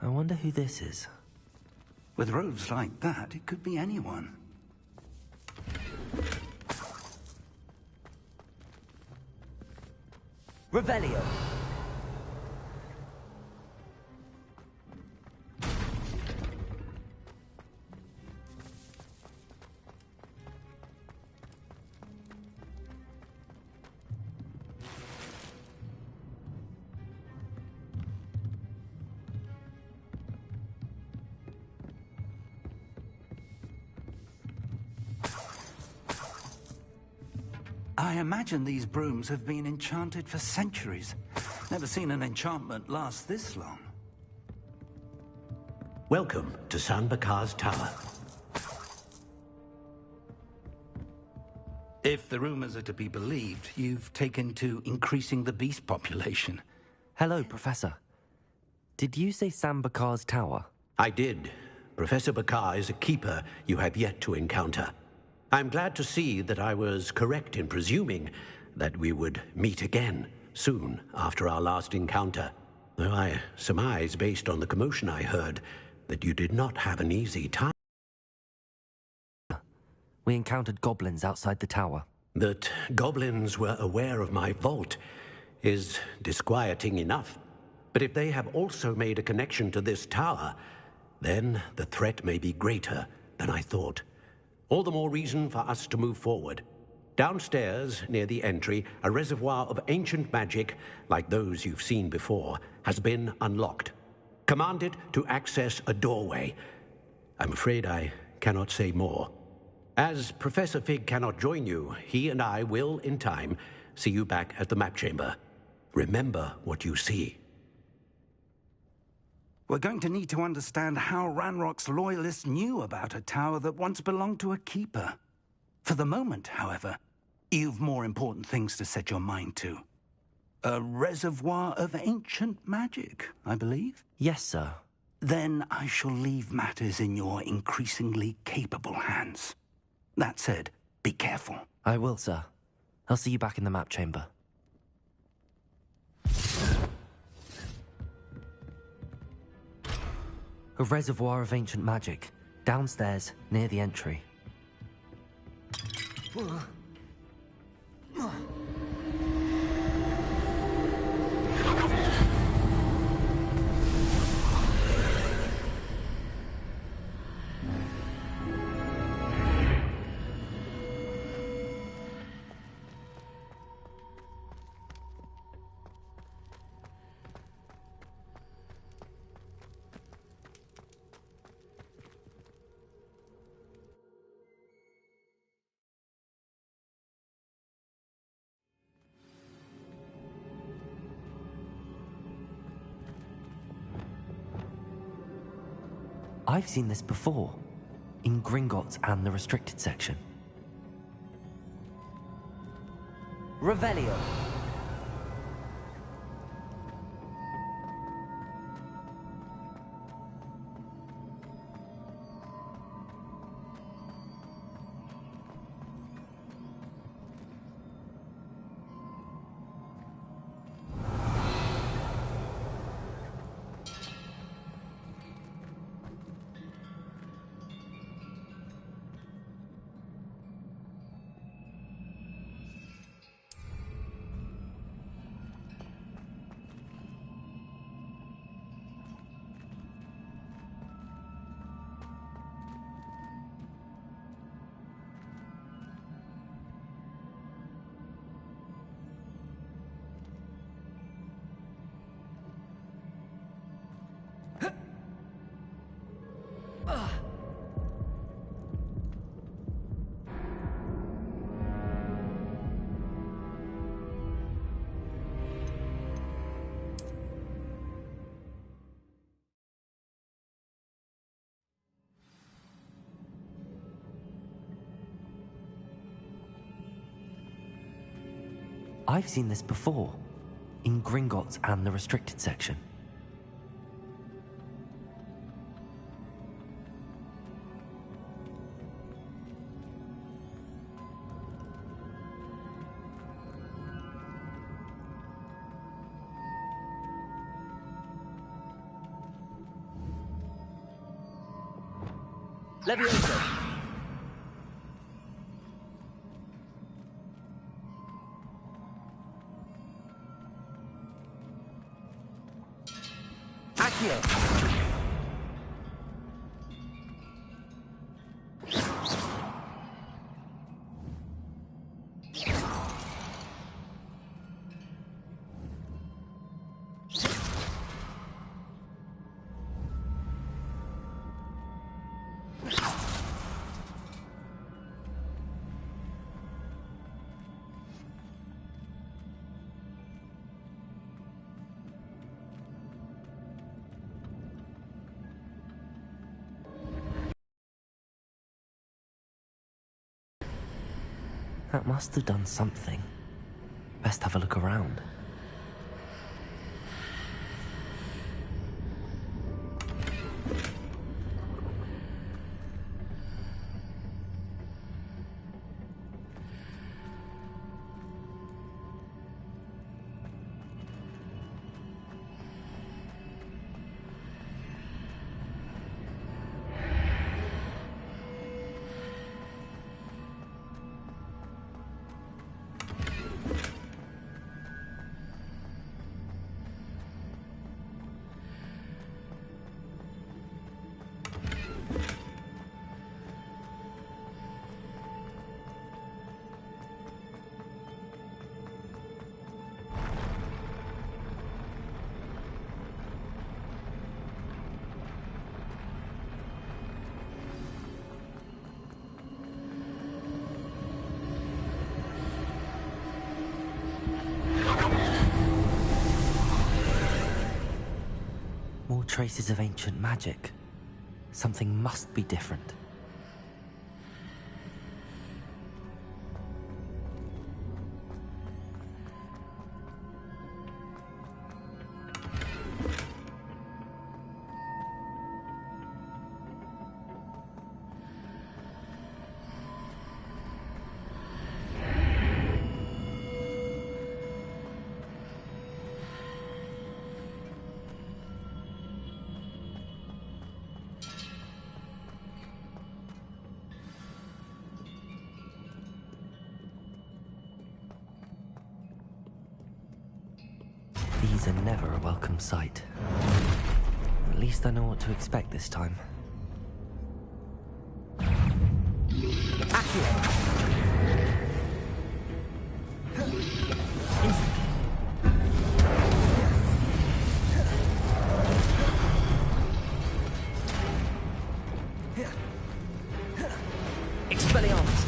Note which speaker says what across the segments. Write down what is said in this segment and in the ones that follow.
Speaker 1: I wonder who this is.
Speaker 2: With robes like that, it could be anyone.
Speaker 1: Revelio.
Speaker 2: I imagine these brooms have been enchanted for centuries. Never seen an enchantment last this long.
Speaker 3: Welcome to San Bakar's Tower.
Speaker 2: If the rumors are to be believed, you've taken to increasing the beast population.
Speaker 1: Hello, Professor. Did you say Sam Bakar's tower?
Speaker 3: I did. Professor Bakar is a keeper you have yet to encounter. I'm glad to see that I was correct in presuming that we would meet again soon after our last encounter. Though I surmise, based on the commotion I heard, that you did not have an easy time.
Speaker 1: We encountered goblins outside the tower.
Speaker 3: That goblins were aware of my vault is disquieting enough. But if they have also made a connection to this tower, then the threat may be greater than I thought. All the more reason for us to move forward. Downstairs, near the entry, a reservoir of ancient magic, like those you've seen before, has been unlocked. Command it to access a doorway. I'm afraid I cannot say more. As Professor Fig cannot join you, he and I will, in time, see you back at the map chamber. Remember what you see.
Speaker 2: We're going to need to understand how Ranrock's loyalists knew about a tower that once belonged to a keeper. For the moment, however, you've more important things to set your mind to. A reservoir of ancient magic, I believe?
Speaker 1: Yes, sir.
Speaker 2: Then I shall leave matters in your increasingly capable hands. That said, be careful.
Speaker 1: I will, sir. I'll see you back in the map chamber. A reservoir of ancient magic, downstairs, near the entry. I've seen this before, in Gringotts and the restricted section. Revelio. I've seen this before, in Gringotts and the restricted section.
Speaker 4: Levioso! Accio!
Speaker 1: That must have done something. Best have a look around. More traces of ancient magic. Something must be different. These are never a welcome sight. At least I know what to expect this time.
Speaker 4: Accio! Expelliarmus!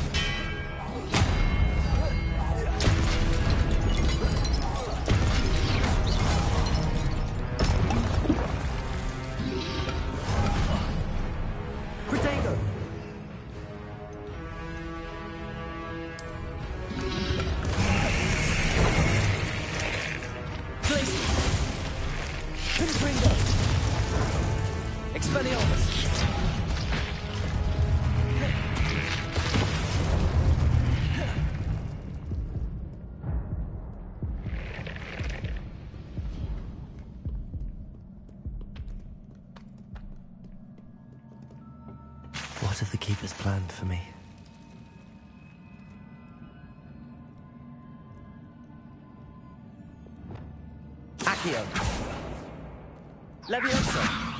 Speaker 1: What have the Keepers planned for me?
Speaker 4: Accio! Levioso!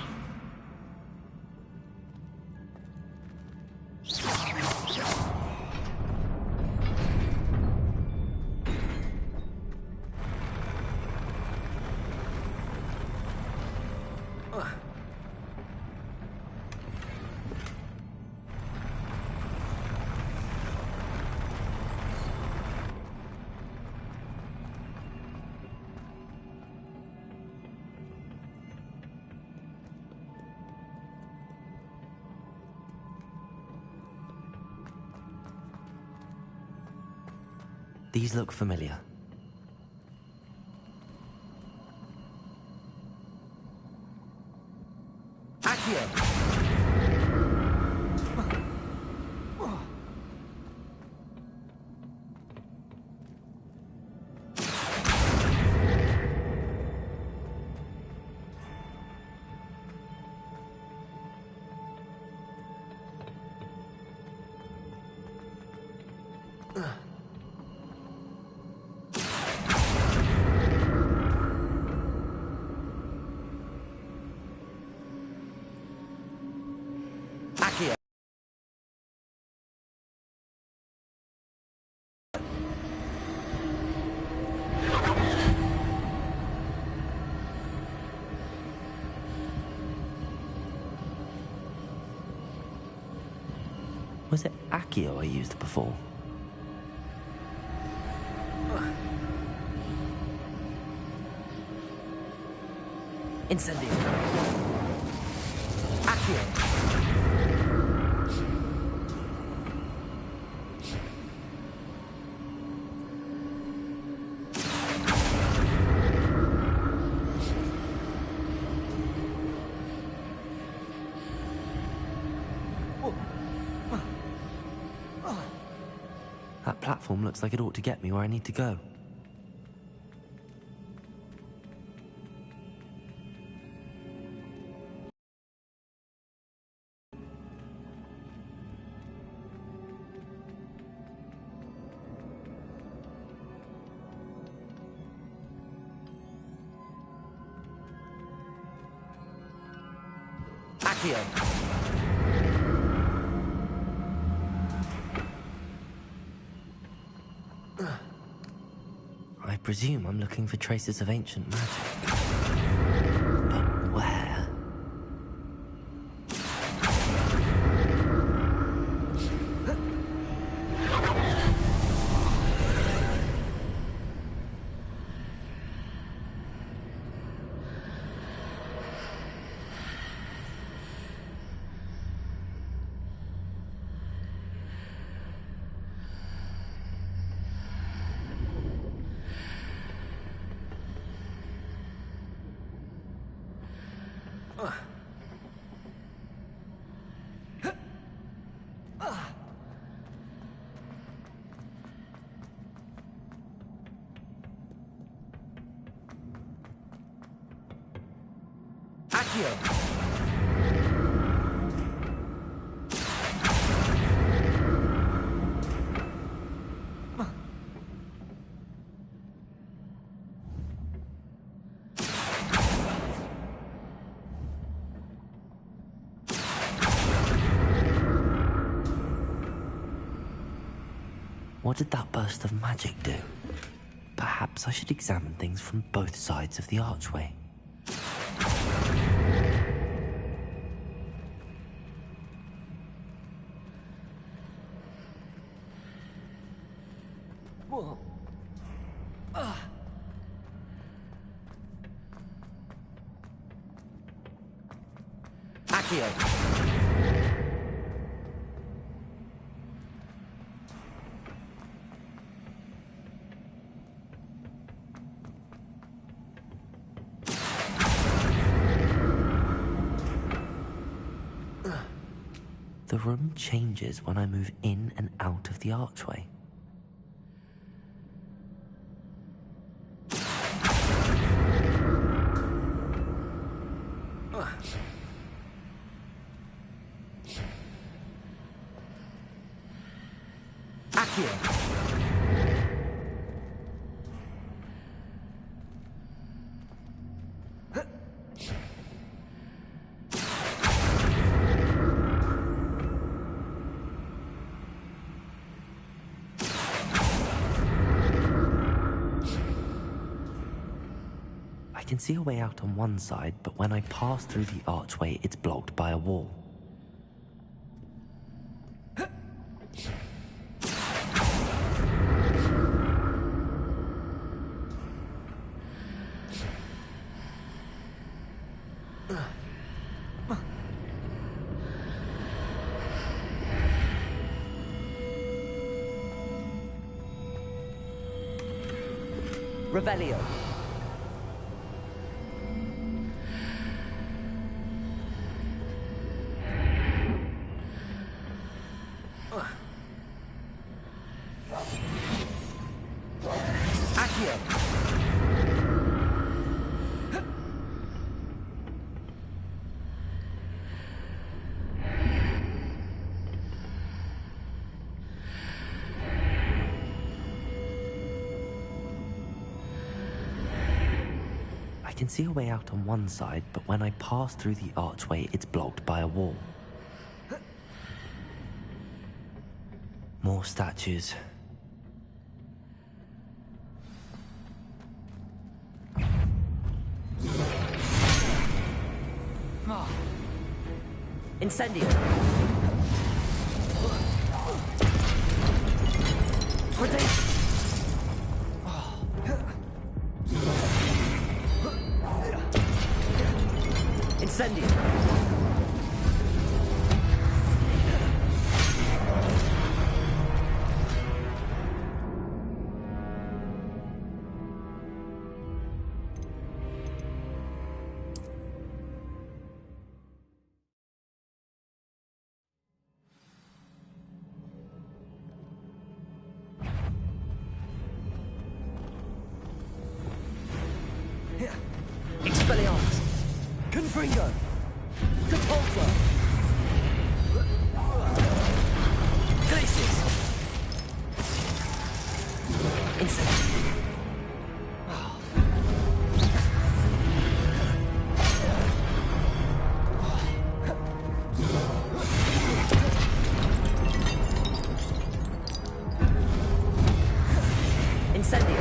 Speaker 1: These look familiar.
Speaker 4: Accio! Accio.
Speaker 1: Was it Accio I used before?
Speaker 4: Incendio. Accio.
Speaker 1: That platform looks like it ought to get me where I need to go.
Speaker 4: Accio.
Speaker 1: I presume I'm looking for traces of ancient magic. But where?
Speaker 4: Accio.
Speaker 1: What did that burst of magic do? Perhaps I should examine things from both sides of the archway.
Speaker 4: Accio.
Speaker 1: The room changes when I move in and out of the archway.
Speaker 4: Accio.
Speaker 1: I can see a way out on one side, but when I pass through the archway, it's blocked by a wall.
Speaker 4: Revelio. Accio.
Speaker 1: can see a way out on one side, but when I pass through the archway, it's blocked by a wall. More statues.
Speaker 4: Incendio. Predation. Incendio. Expelliarmus. Confringo. Depulso. Glacius. Incendio. Incendio.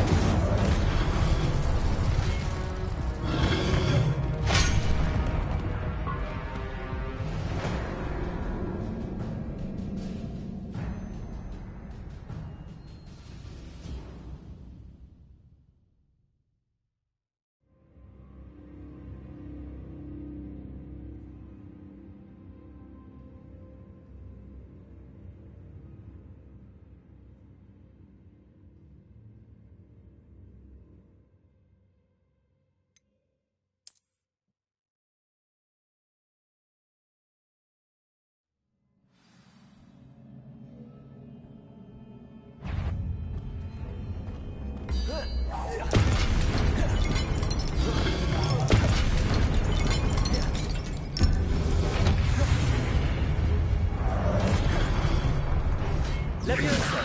Speaker 4: Levioso.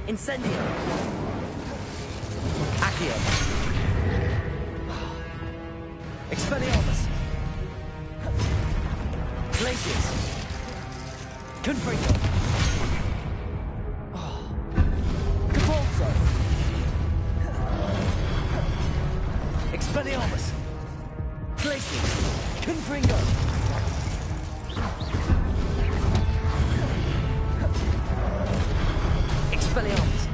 Speaker 4: Incendio. Accio. Expelliarmus. Glacius. Confringo. Depulso. Expelliarmus. Glacius. Confringo. Expelliarmus.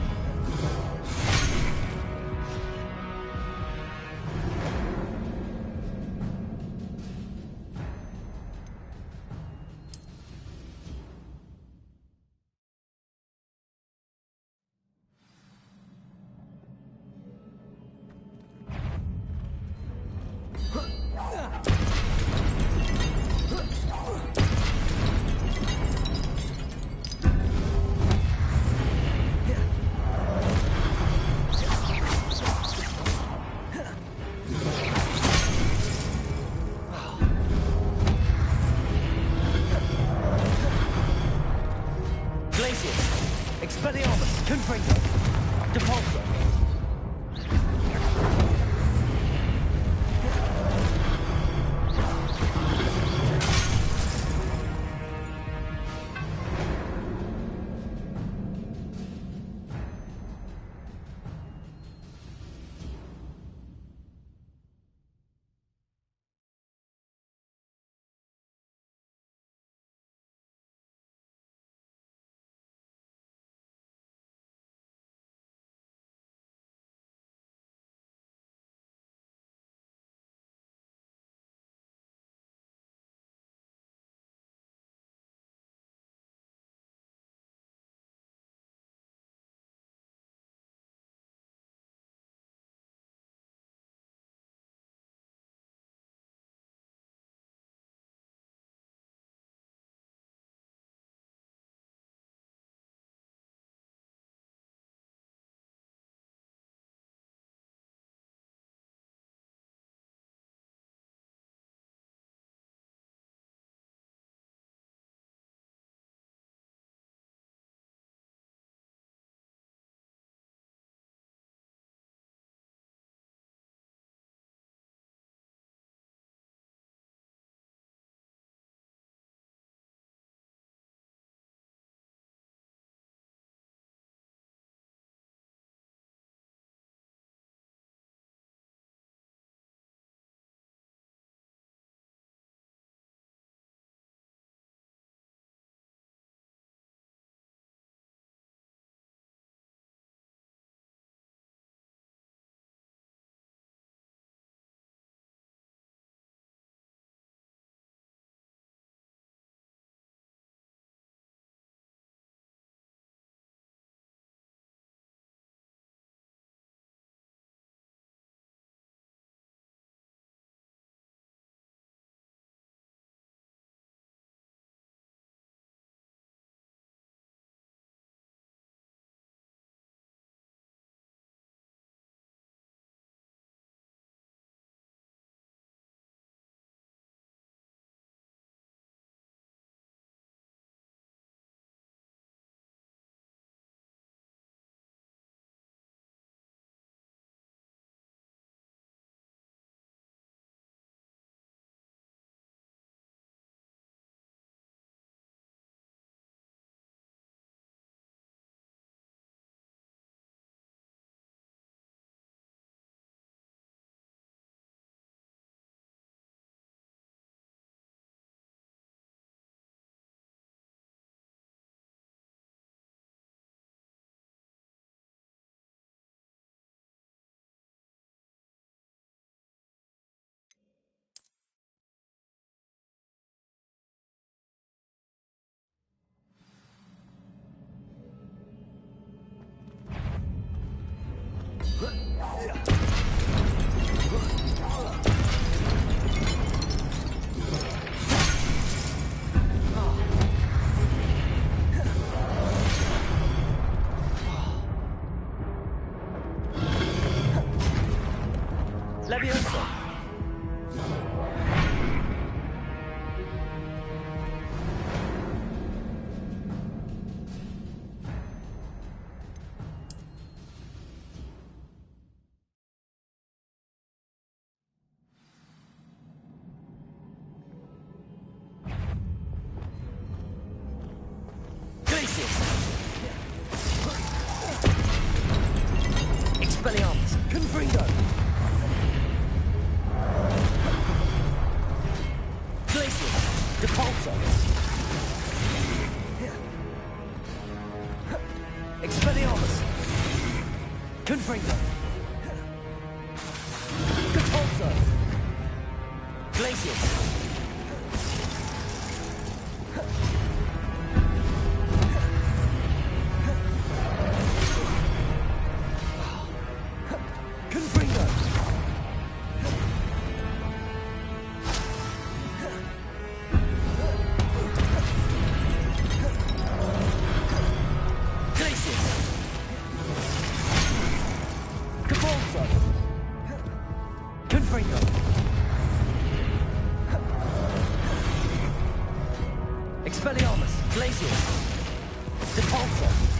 Speaker 4: Expelliarmus, Confringo, Depulso. Glacius! Expelliarmus! Confringo! Glacius! Depulso! Expelliarmus! Confringo! Depulso! Glacius! Expelliarmus, Glacius, Depulso.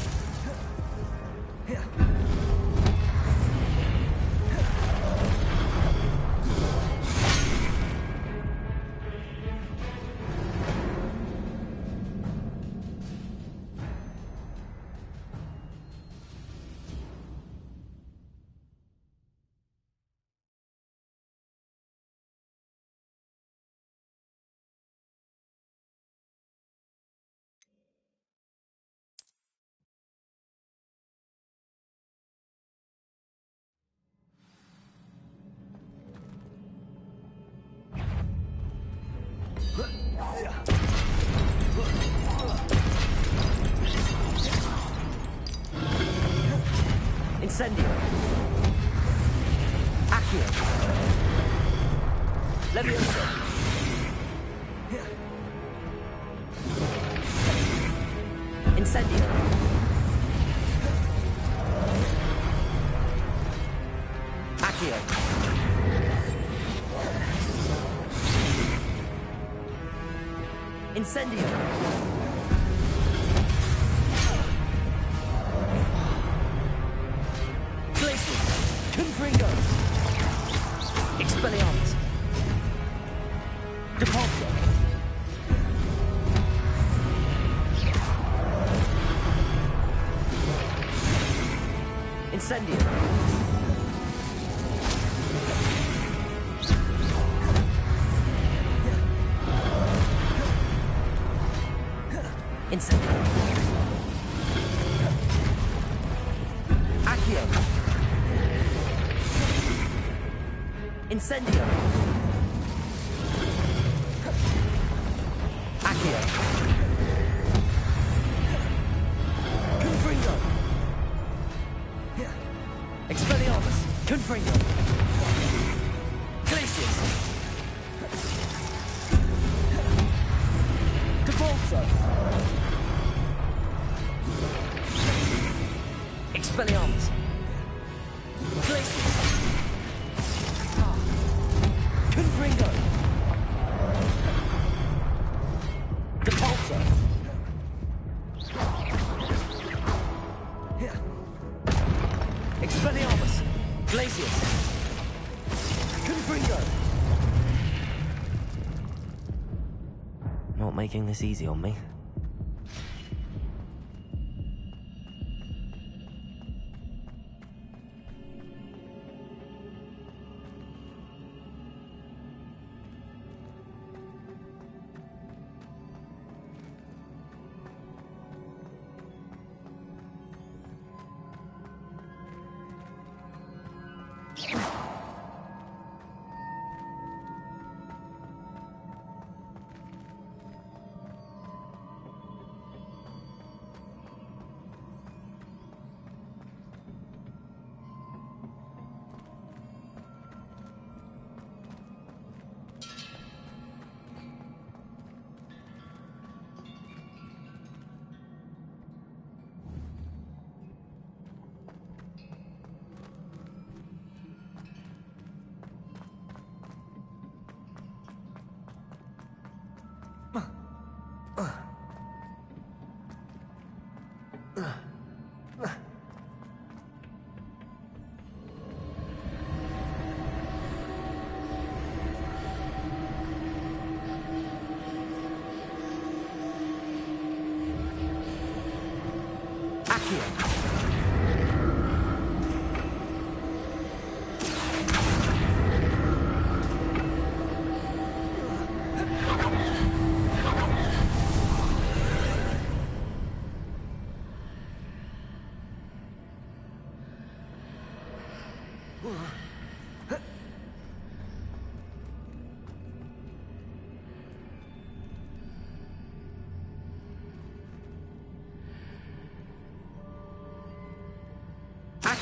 Speaker 4: Incendio. Accio. Levioso. Incendio. Accio. Incendio. Confringo! Expelliarmus! Depulso! Incendio! Incendio! Accio! Incendio! Accio! Confringo! Expelliarmus! Confringo! Glacius! Depulso! Expelliarmus! Glacius! Confringo! Depulso! Expelliarmus! Glacius! Confringo!
Speaker 1: Not making this easy on me.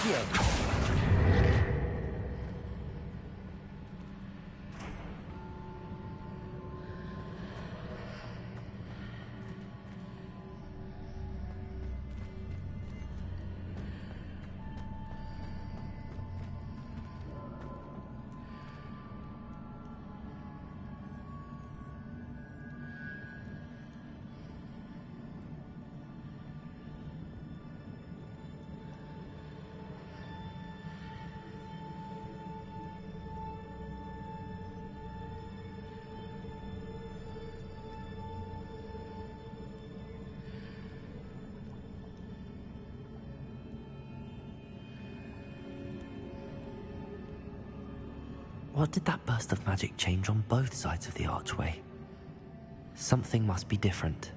Speaker 4: Accio.
Speaker 1: What did that burst of magic change on both sides of the archway? Something must be different.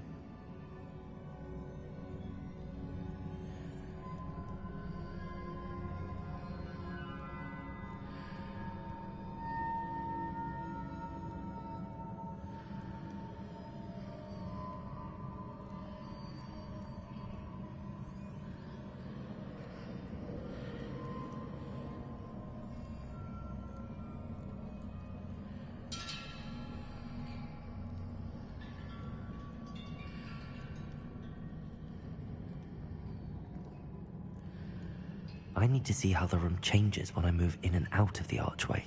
Speaker 1: I need to see how the room changes when I move in and out of the archway.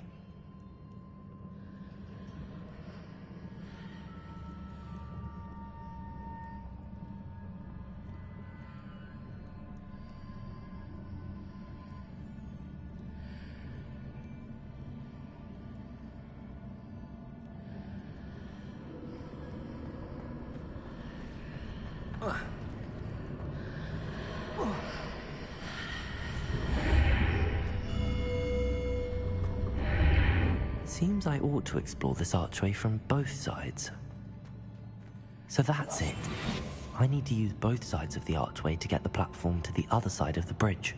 Speaker 1: Seems I ought to explore this archway from both sides. So that's it. I need to use both sides of the archway to get the platform to the other side of the bridge.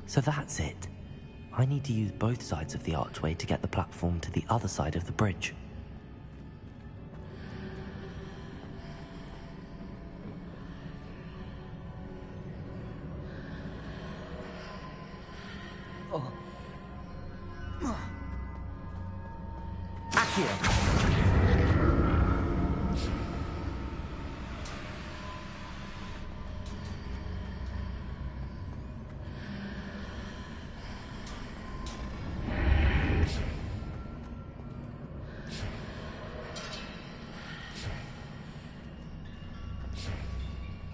Speaker 1: So that's it. I need to use both sides of the archway to get the platform to the other side of the bridge.
Speaker 4: Accio.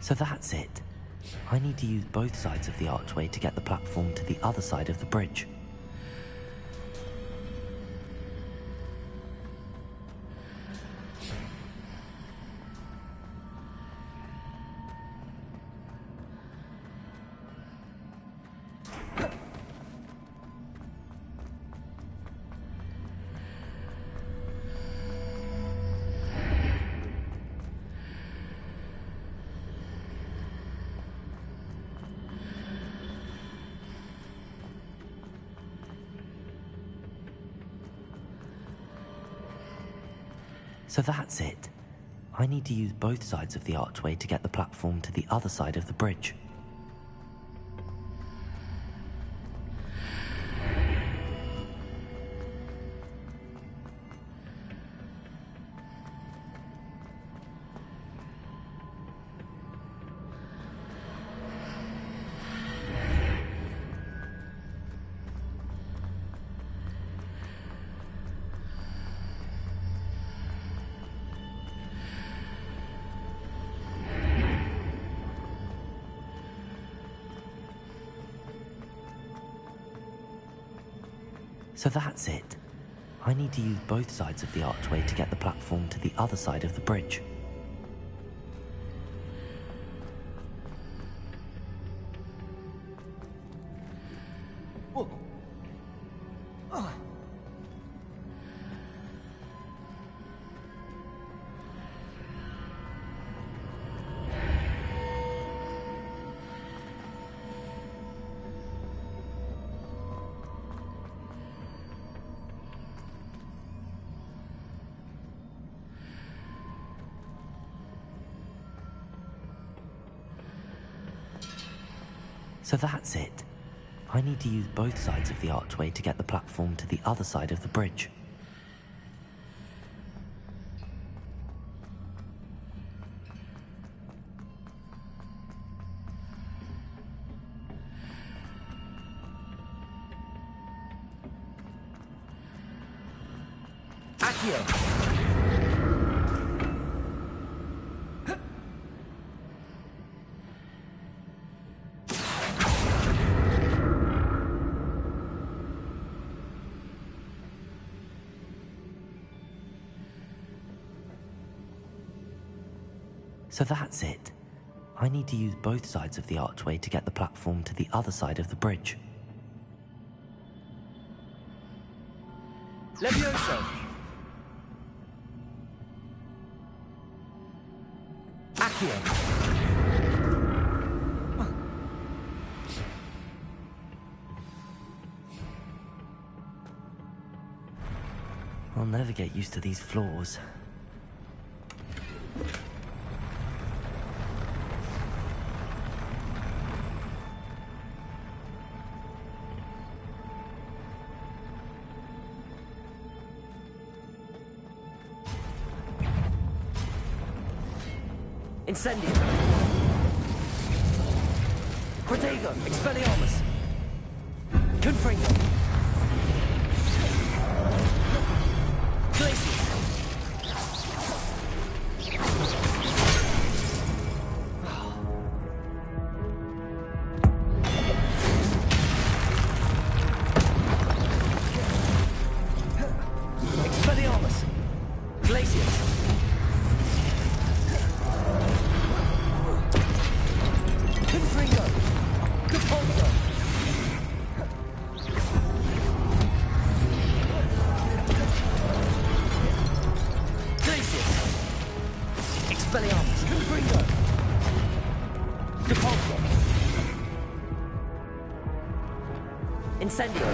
Speaker 1: So that's it. I need to use both sides of the archway to get the platform to the other side of the bridge. So that's it. I need to use both sides of the archway to get the platform to the other side of the bridge. So that's it. I need to use both sides of the archway to get the platform to the other side of the bridge. So that's it. I need to use both sides of the archway to get the platform to the other side of the bridge. So that's it. I need to use both sides of the archway to get the platform to the other side of the bridge. So that's it. I need to use both sides of the archway to get the platform to the other side of the bridge. So that's it. I need to use both sides of the archway to get the platform to the other side of the bridge.
Speaker 4: Accio!
Speaker 1: So that's it. I need to use both sides of the archway to get the platform to the other side of the bridge.
Speaker 4: Levioso! Accio!
Speaker 1: I'll never get used to these floors.
Speaker 4: Incendio! Protego! Expelliarmus! Confringo! Glacius! Expelliarmus! Glacius! Confringo! Capolzo! Glacius! Expelliarmus! Confringo! Capolzo! Incendio!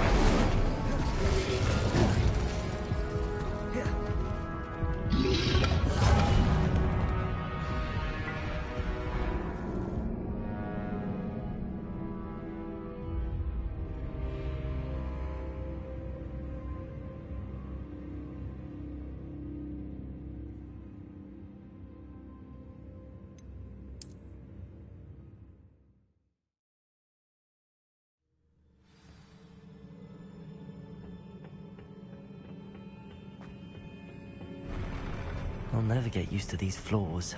Speaker 1: I'll never get used to these floors.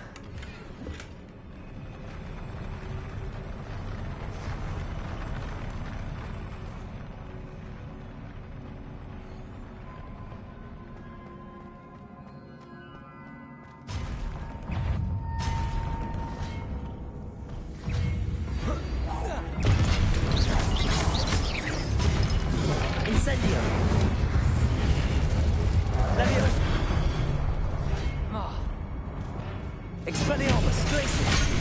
Speaker 4: Incendio! Levioso! Expelliarmus! Glacius!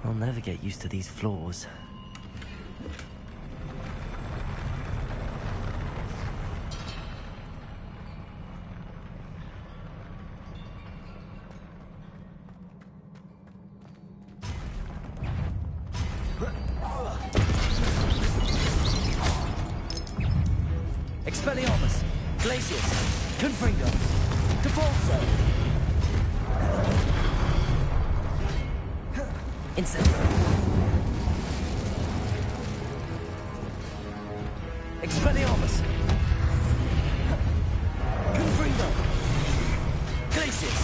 Speaker 1: I'll never get used to these floors.
Speaker 4: Expelliarmus! Glacius! Confringo! Capolzo! Incendio! Expelliarmus! Confringo! Glacius!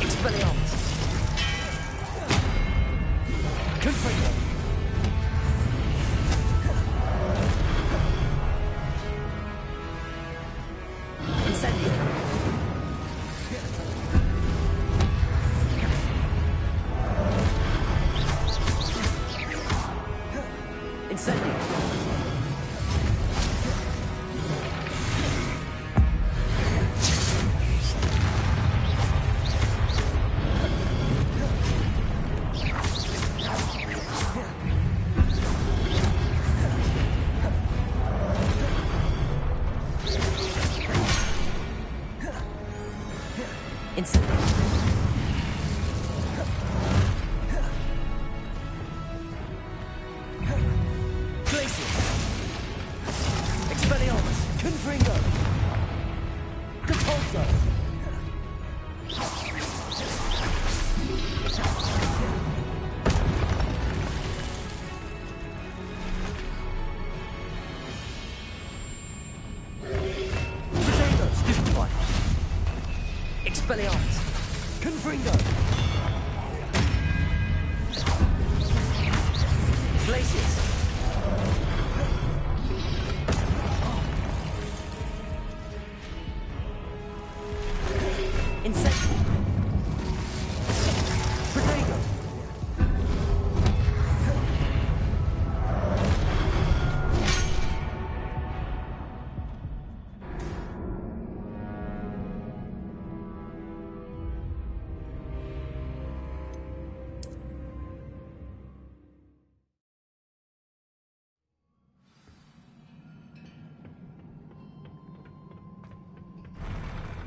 Speaker 4: Expelliarmus! Confringo! Incendio. Glacius. Expelliarmus. Confringo. Depulso. Expelliarmus. Confringo. Glacius. Incendio. Protego.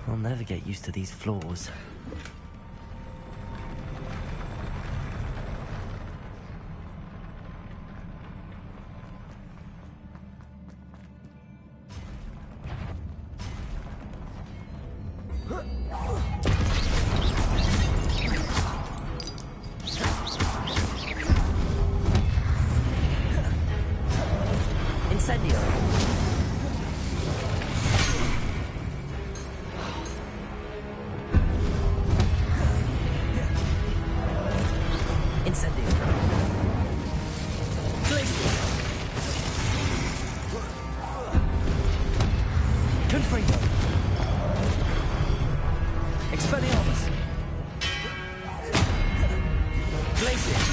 Speaker 1: I'll never get used to these floors.
Speaker 4: Incendio. Incendio. Glacius. Confringo. Expelliarmus. Glacius.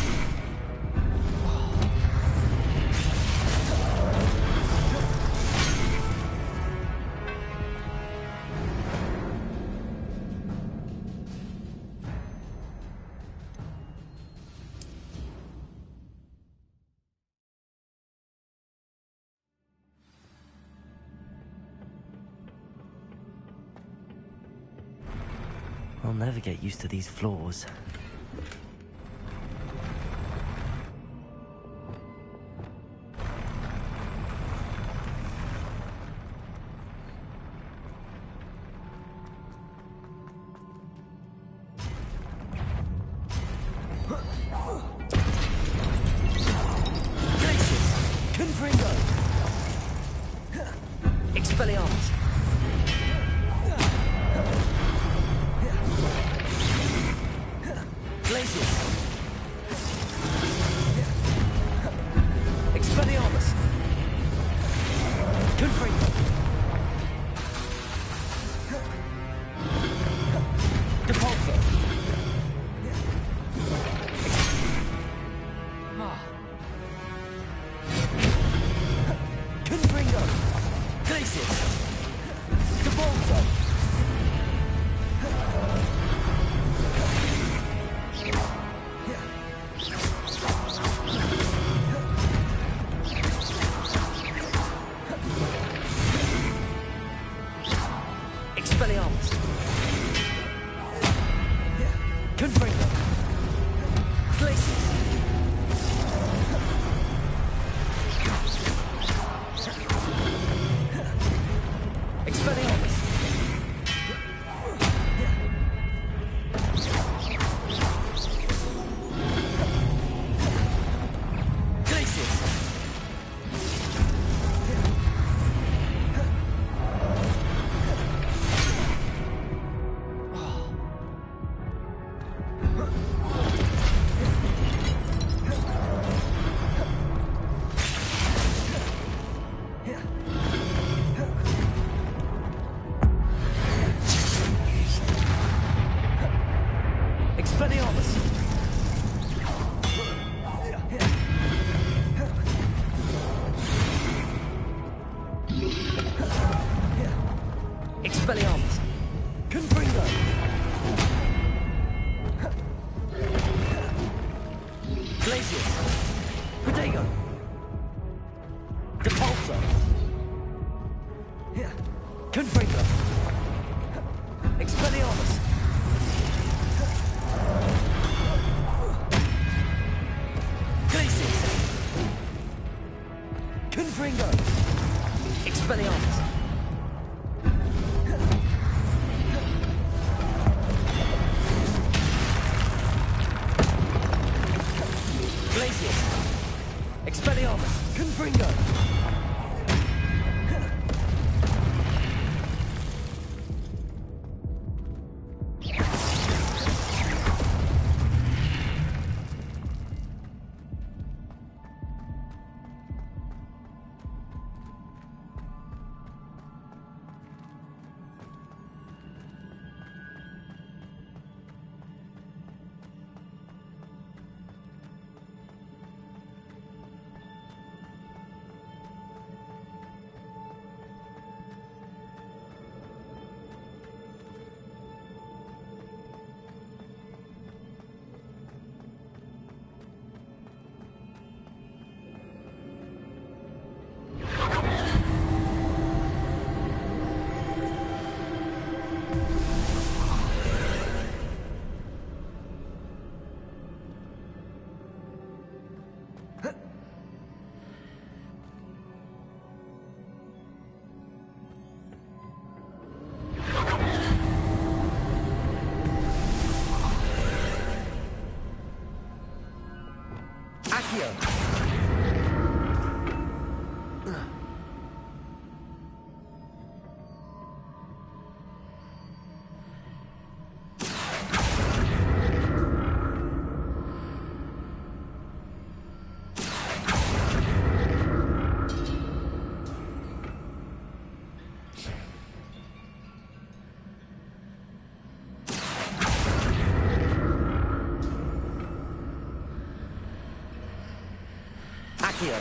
Speaker 1: I'll never get used to these floors.
Speaker 4: Glacius. Confringo. Expelliarmus. Glacius. Expelliarmus. Confringo. Depulso. Confringo. Glacius. Depulso. Expelliarmus. Confringo. Glacius. Expelliarmus. Glacius. Expelliarmus. Expelliarmus. Confringo. Glacius. Protego. Depulso. Confringo. Expelliarmus. Accio. Accio.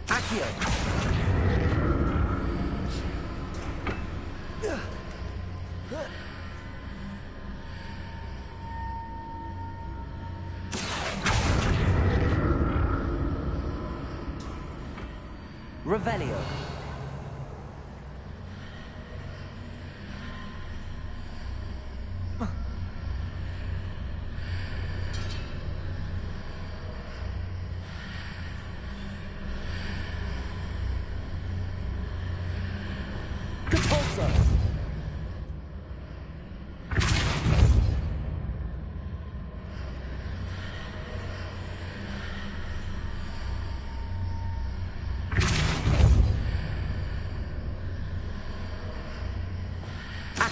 Speaker 4: Accio. Revelio. Compulso.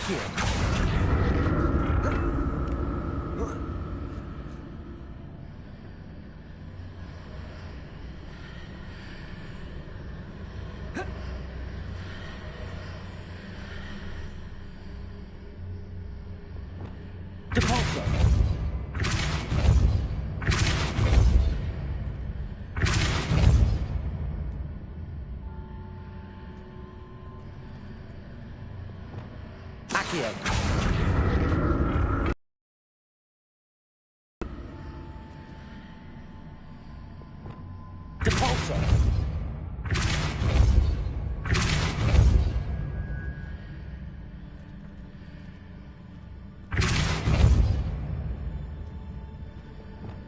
Speaker 4: Accio. Depulso. Accio. Depulso.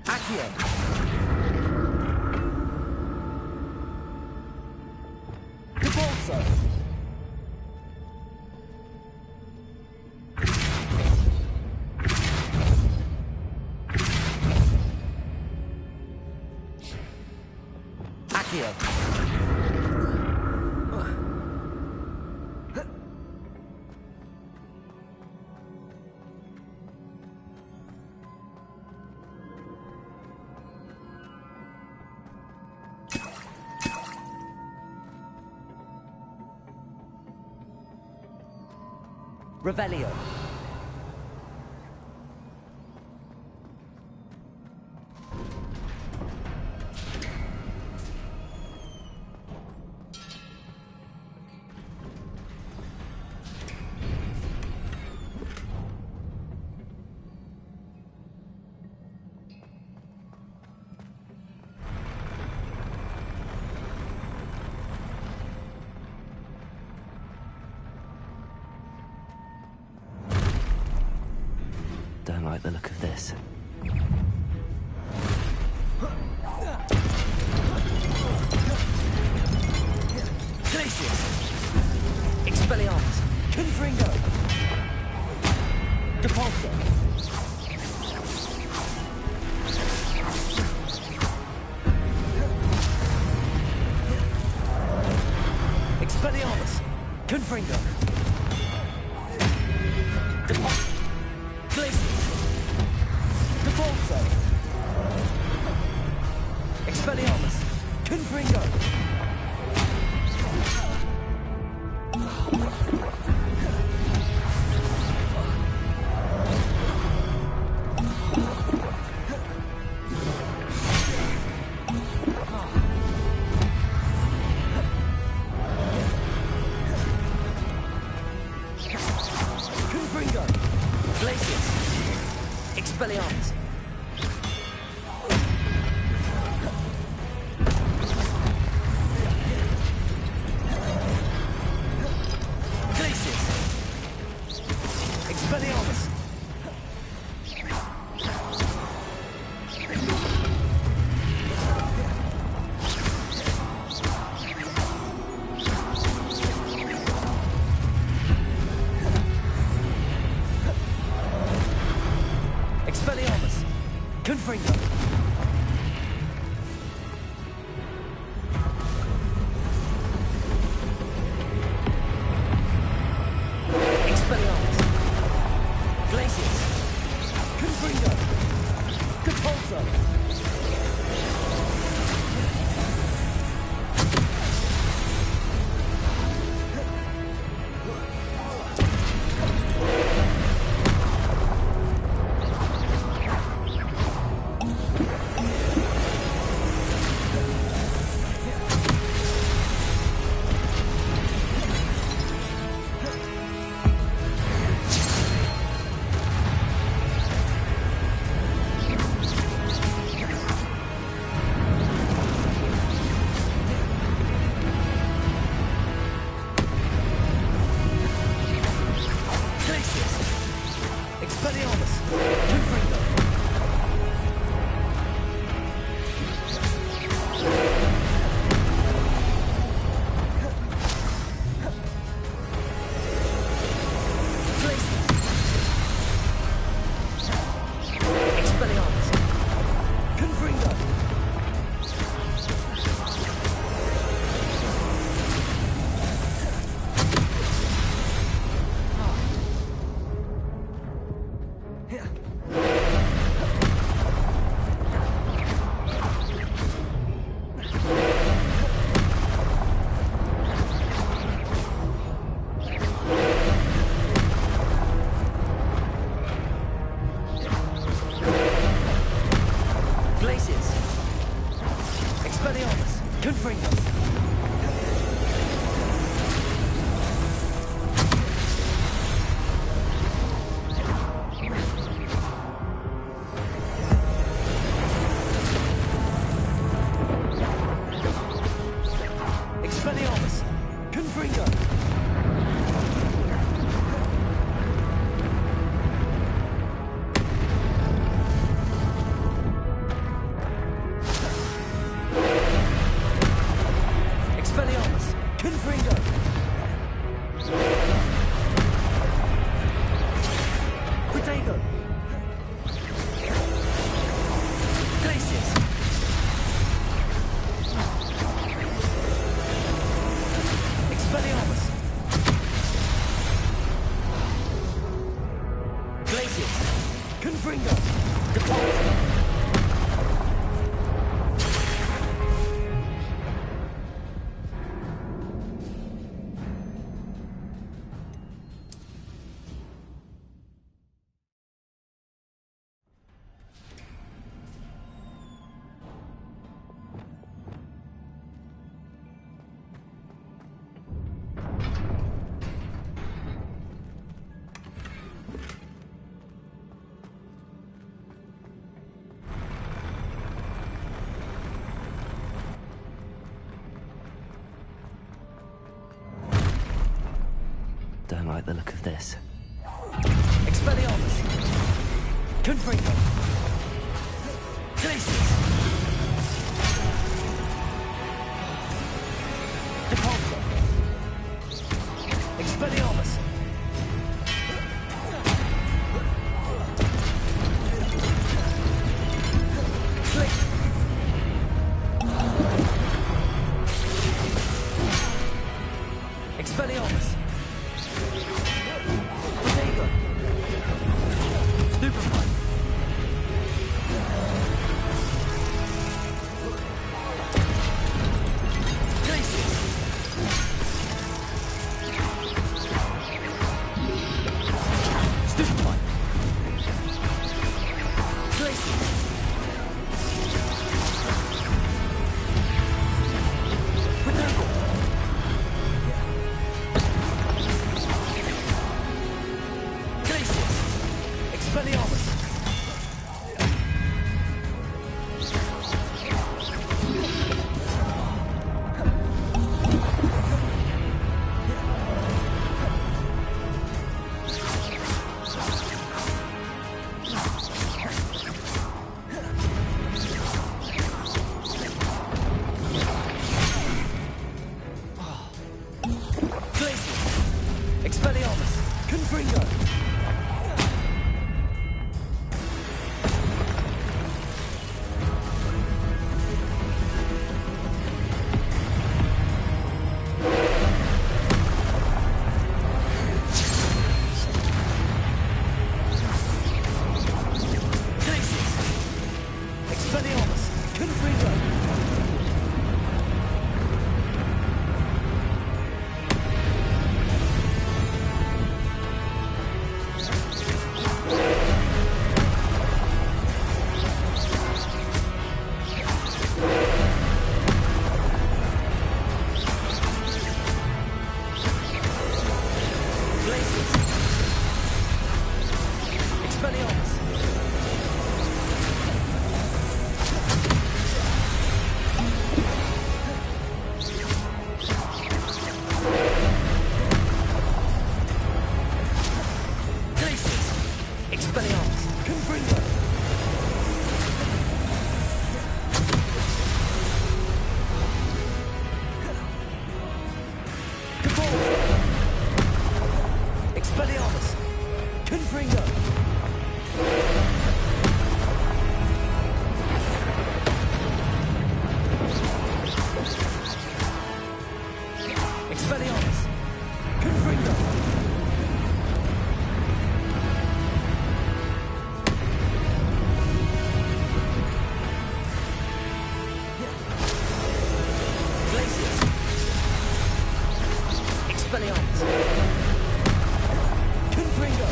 Speaker 4: Accio. Depulso. Accio. Revelio.
Speaker 1: Don't like the look of this.
Speaker 4: Glacius. Expelliarmus. Confringo. Depulso. Expelliarmus. Confringo. Glacius. Depulso. Expelliarmus. Confringo. Confringo. Glacius. Expelliarmus. Glacius. Expelliarmus. Expelliarmus. Confringo. Expelliarmus. Glacius. Confringo. Depulso. Expelliarmus! Confringo! Expelliarmus! Confringo! Expelliarmus! Confringo! Protego! Glacius! Expelliarmus! Glacius! Confringo! Repulse!
Speaker 1: Don't like the look of this.
Speaker 4: Expelliarmus! Confringo! Glacius! Repulsor! Expelliarmus! Click! Expelliarmus! Protego! Stupefy! Glacius! Stupefy! Glacius! Protego! Glacius! Expelliarmus! Glacius! Expelliarmus! Confringo! Glacius! Expelliarmus! Confringo! Glacius! Expelliarmus! Glacius! Expelliarmus! Confringo! Repulsor! Expelliarmus! Confringo! Expelliarmus! Confringo! Glacius! Expelliarmus! Confringo!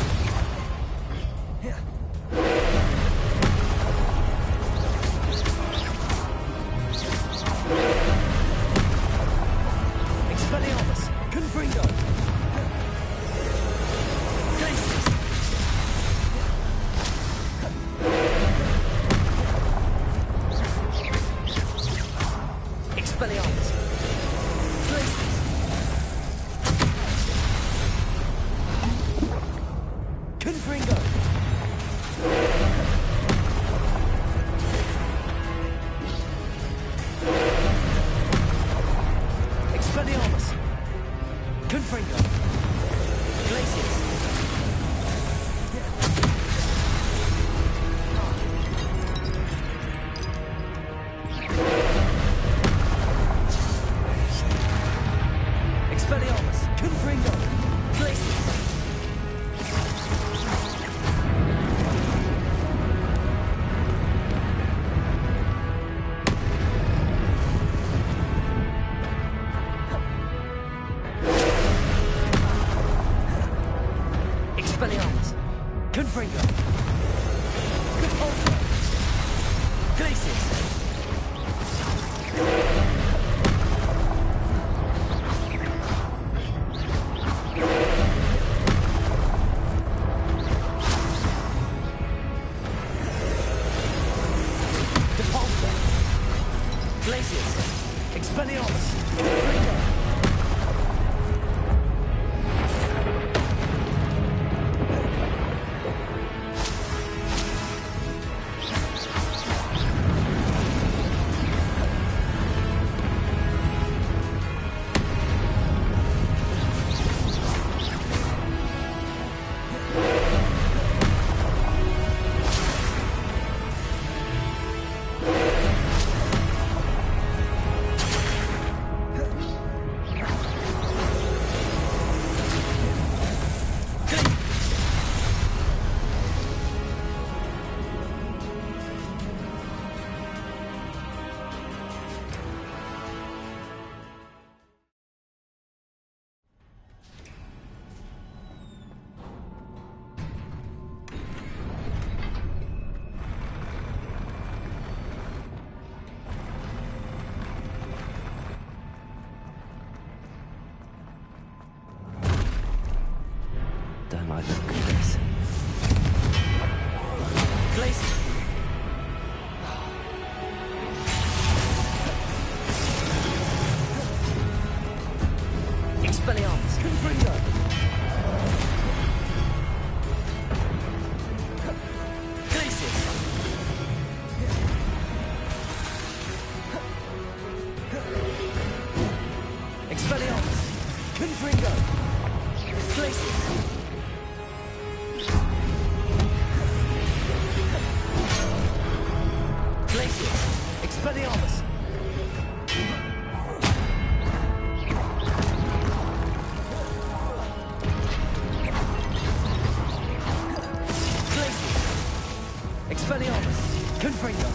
Speaker 4: Expelliarmus. Glacius. Confringo. Expelliarmus. Confringo. Glacius. Expelliarmus. Confringo. Glacius. Expelliarmus. Confringo. Repulsor. Glacius. Repulsor. Glacius. Expelliarmus. Confringo.
Speaker 1: Don't like the look of this.
Speaker 4: Glacius. Expelliarmus. Confringo. Glacius. Expelliarmus. Confringo. Glacius. Glacius. Expelliarmus. Glacius. Expelliarmus. Confringo.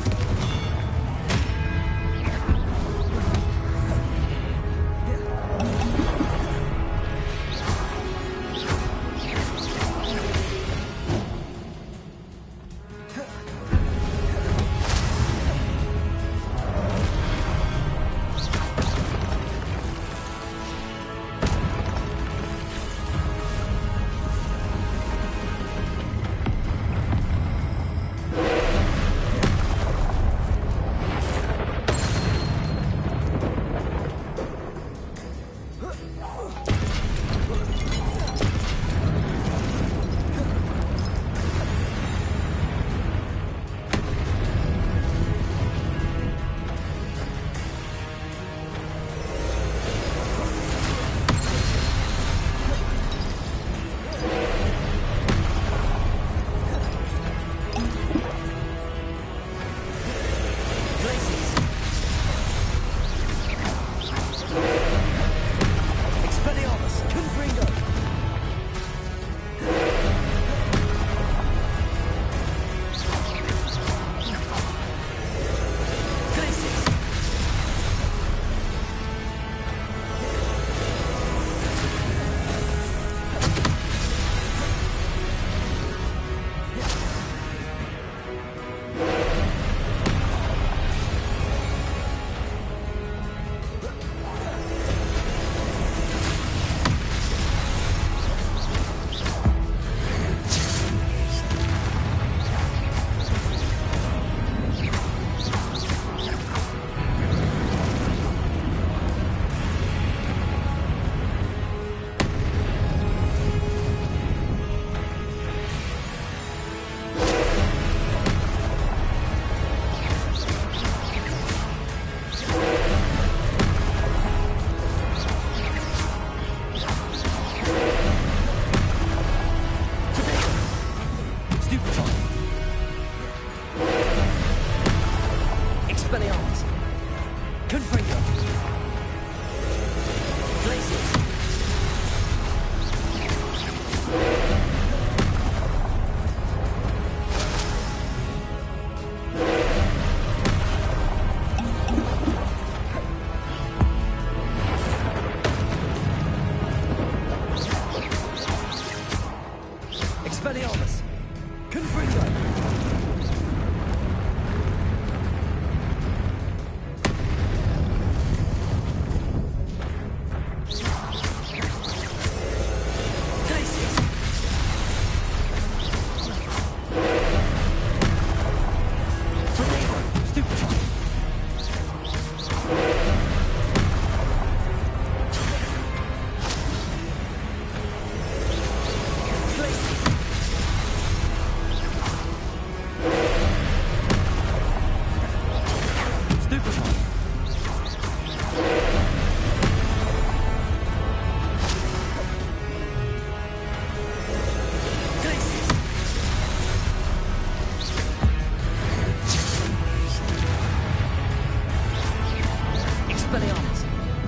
Speaker 4: Expelliarmus!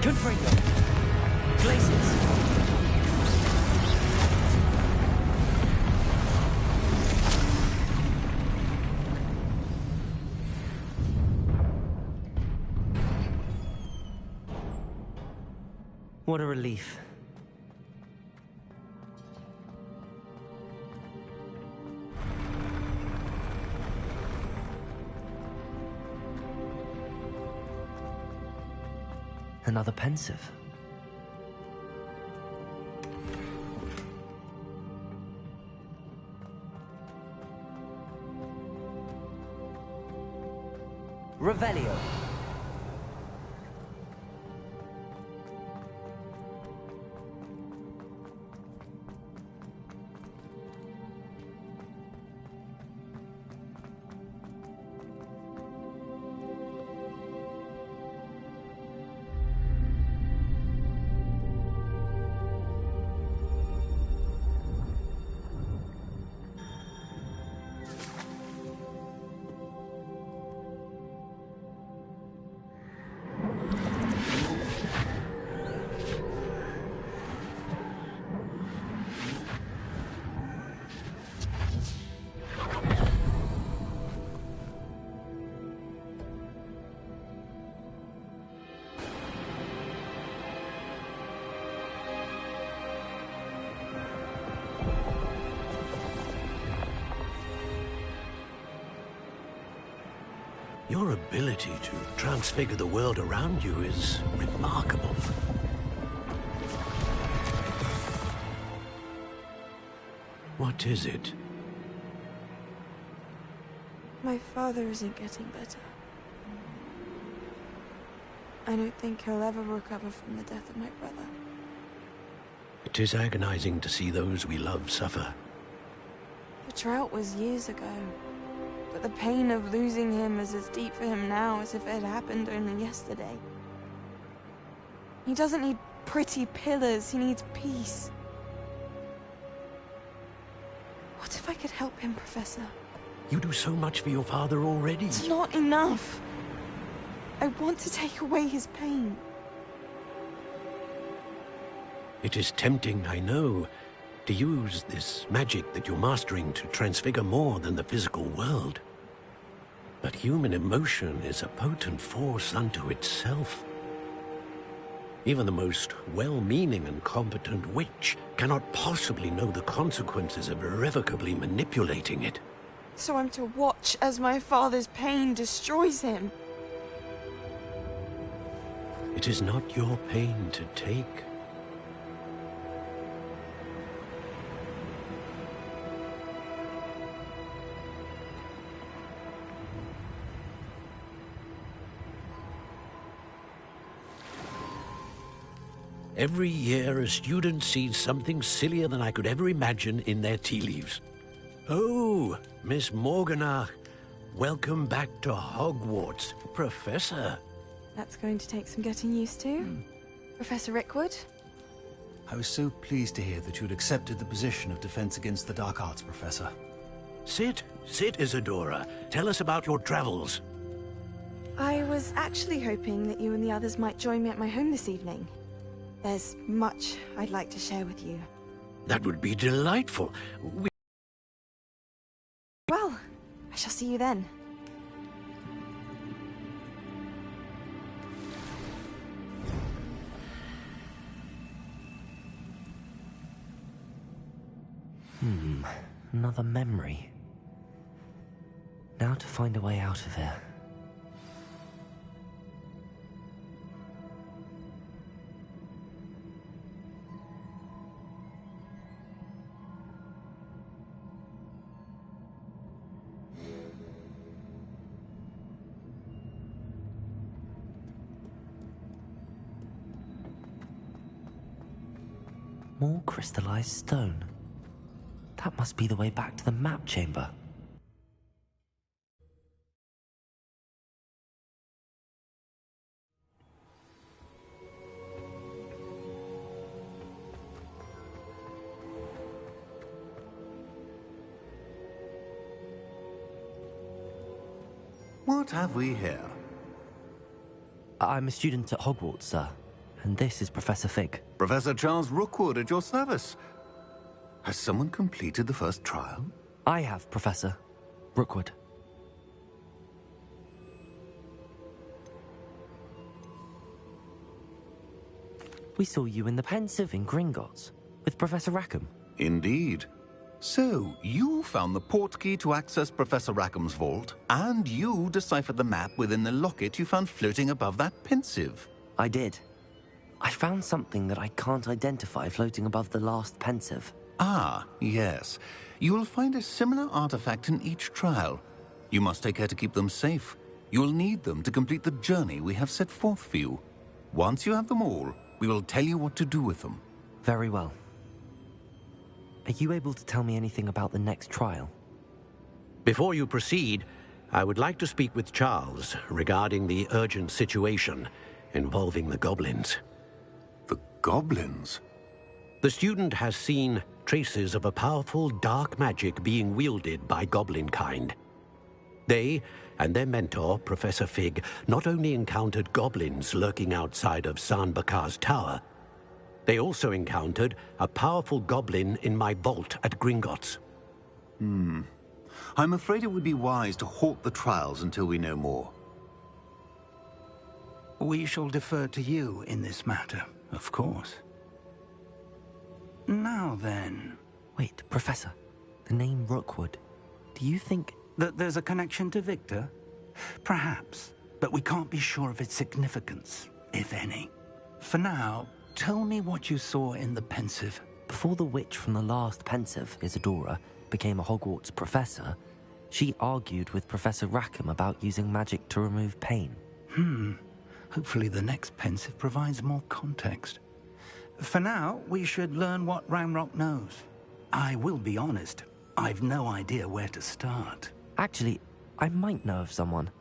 Speaker 4: Confringo! Glacius!
Speaker 1: What a relief. Another pensive.
Speaker 4: Revelio!
Speaker 3: Your ability to transfigure the world around you is remarkable. What is it?
Speaker 5: My father isn't getting better. I don't think he'll ever recover from the death of my brother.
Speaker 3: It is agonizing to see those we love suffer.
Speaker 5: The drought was years ago, but the pain of losing him is as deep for him now as if it had happened only yesterday. He doesn't need pretty pillars, he needs peace. What if I could help him, Professor?
Speaker 3: You do so much for your father already.
Speaker 5: It's not enough. I want to take away his pain.
Speaker 3: It is tempting, I know, to use this magic that you're mastering to transfigure more than the physical world. But human emotion is a potent force unto itself. Even the most well-meaning and competent witch cannot possibly know the consequences of irrevocably manipulating it.
Speaker 5: So I'm to watch as my father's pain destroys him.
Speaker 3: It is not your pain to take. Every year, a student sees something sillier than I could ever imagine in their tea leaves. Oh, Miss Morganach, welcome back to Hogwarts, Professor.
Speaker 5: That's going to take some getting used to. Professor Rickwood?
Speaker 6: I was so pleased to hear that you'd accepted the position of Defense Against the Dark Arts, Professor.
Speaker 3: Sit, Isadora. Tell us about your travels.
Speaker 5: I was actually hoping that you and the others might join me at my home this evening. There's much I'd like to share with you.
Speaker 3: That would be delightful.
Speaker 5: Well, I shall see you then.
Speaker 1: Another memory. Now to find a way out of here. More crystallized stone. That must be the way back to the map chamber.
Speaker 6: What have we here?
Speaker 1: I'm a student at Hogwarts, sir. And this is Professor Fig.
Speaker 7: Professor Charles Rookwood at your service. Has someone completed the first trial?
Speaker 1: I have, Professor Rookwood. We saw you in the Pensive in Gringotts with Professor Rackham.
Speaker 7: Indeed. So, you found the portkey to access Professor Rackham's vault, and you deciphered the map within the locket you found floating above that Pensive.
Speaker 1: I did. I found something that I can't identify floating above the last Pensive.
Speaker 7: Ah, yes. You will find a similar artifact in each trial. You must take care to keep them safe. You will need them to complete the journey we have set forth for you. Once you have them all, we will tell you what to do with them.
Speaker 1: Very well. Are you able to tell me anything about the next trial?
Speaker 3: Before you proceed, I would like to speak with Charles regarding the urgent situation involving the goblins.
Speaker 7: The goblins?
Speaker 3: The student has seen traces of a powerful dark magic being wielded by goblin kind. They and their mentor, Professor Fig, not only encountered goblins lurking outside of San Bakar's tower, they also encountered a powerful goblin in my vault at Gringotts.
Speaker 7: I'm afraid it would be wise to halt the trials until we know more.
Speaker 2: We shall defer to you in this matter, of course. Now then...
Speaker 1: Wait, Professor. The name Rookwood. Do you think...
Speaker 2: that there's a connection to Victor? Perhaps, but we can't be sure of its significance, if any. For now, tell me what you saw in the Pensive.
Speaker 1: Before the witch from the last Pensive, Isadora, became a Hogwarts professor, she argued with Professor Rackham about using magic to remove pain.
Speaker 2: Hopefully the next Pensive provides more context. For now, we should learn what Ranrock knows. I will be honest, I've no idea where to start.
Speaker 1: Actually, I might know of someone.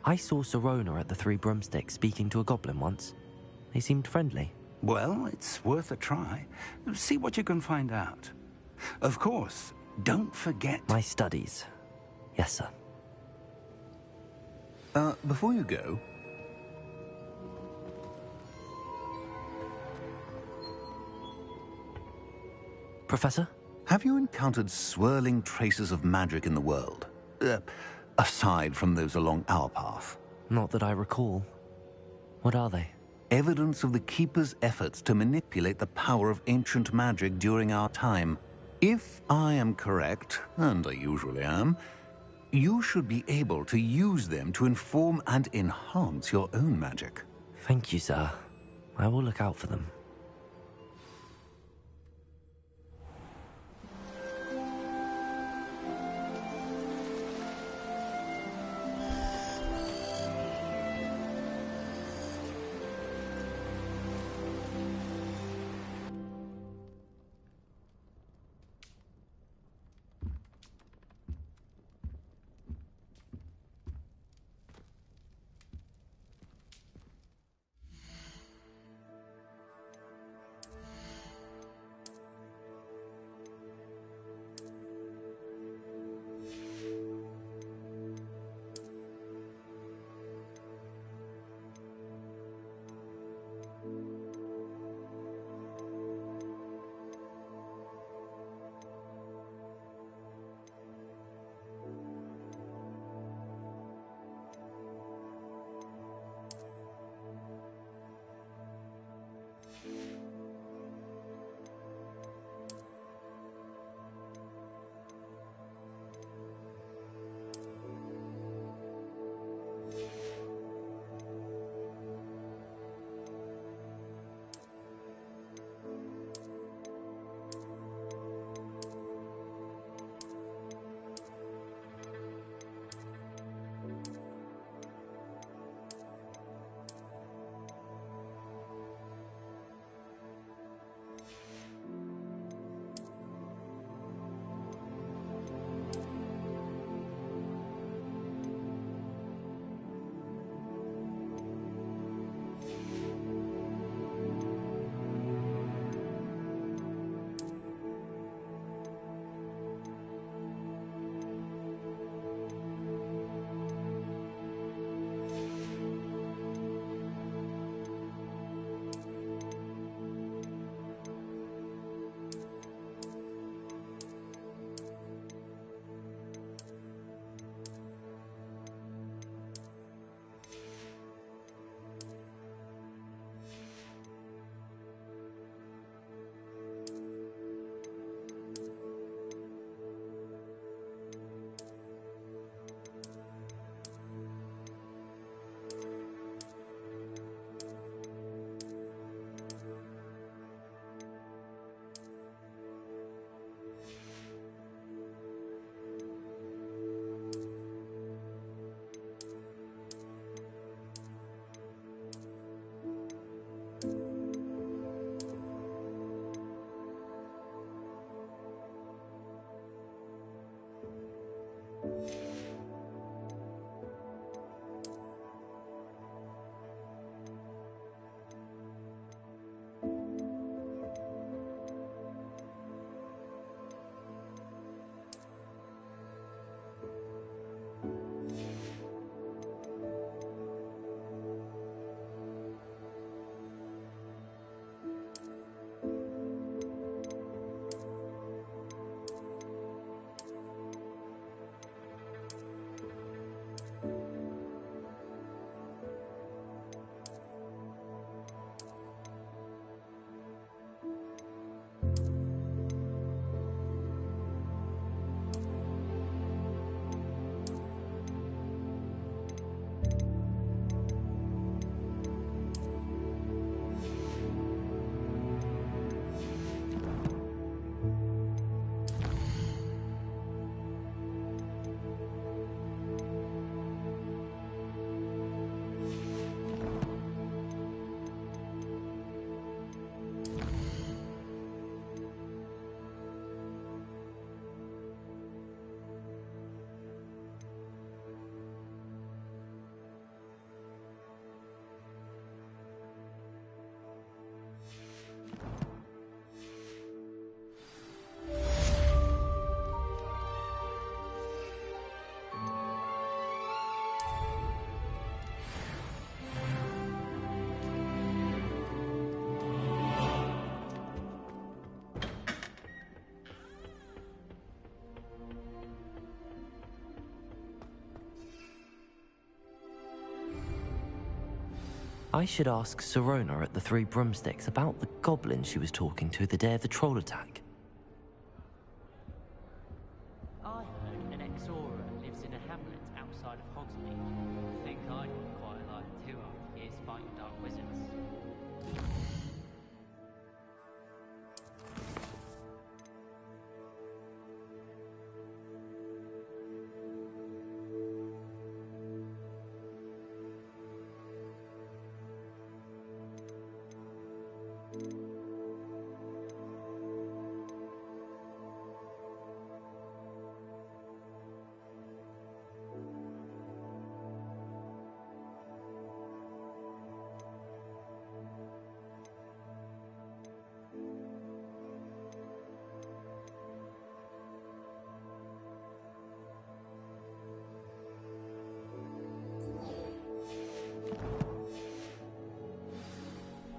Speaker 1: I saw Sirona at the Three Broomsticks speaking to a goblin once. They seemed friendly.
Speaker 2: Well, it's worth a try. See what you can find out. Of course, don't forget...
Speaker 1: My studies. Yes, sir.
Speaker 7: Before you go...
Speaker 1: Professor?
Speaker 7: Have you encountered swirling traces of magic in the world? Aside from those along our path?
Speaker 1: Not that I recall. What are they?
Speaker 7: Evidence of the Keeper's efforts to manipulate the power of ancient magic during our time. If I am correct, and I usually am, you should be able to use them to inform and enhance your own magic.
Speaker 1: Thank you, sir. I will look out for them. I should ask Sirona at the Three Broomsticks about the goblin she was talking to the day of the troll attack.
Speaker 8: I heard an ex-Aura lives in a hamlet outside of Hogsmeade. I think I'd be quite alive too after years fighting dark wizards.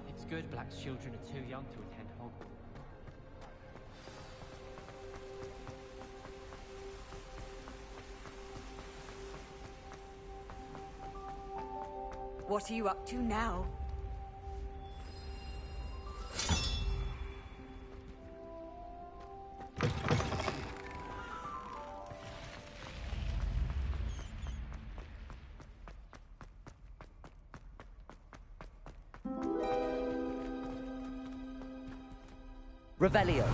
Speaker 8: It's good Black's children are too young to attend Hogwarts.
Speaker 9: What are you up to now?
Speaker 4: Revelio.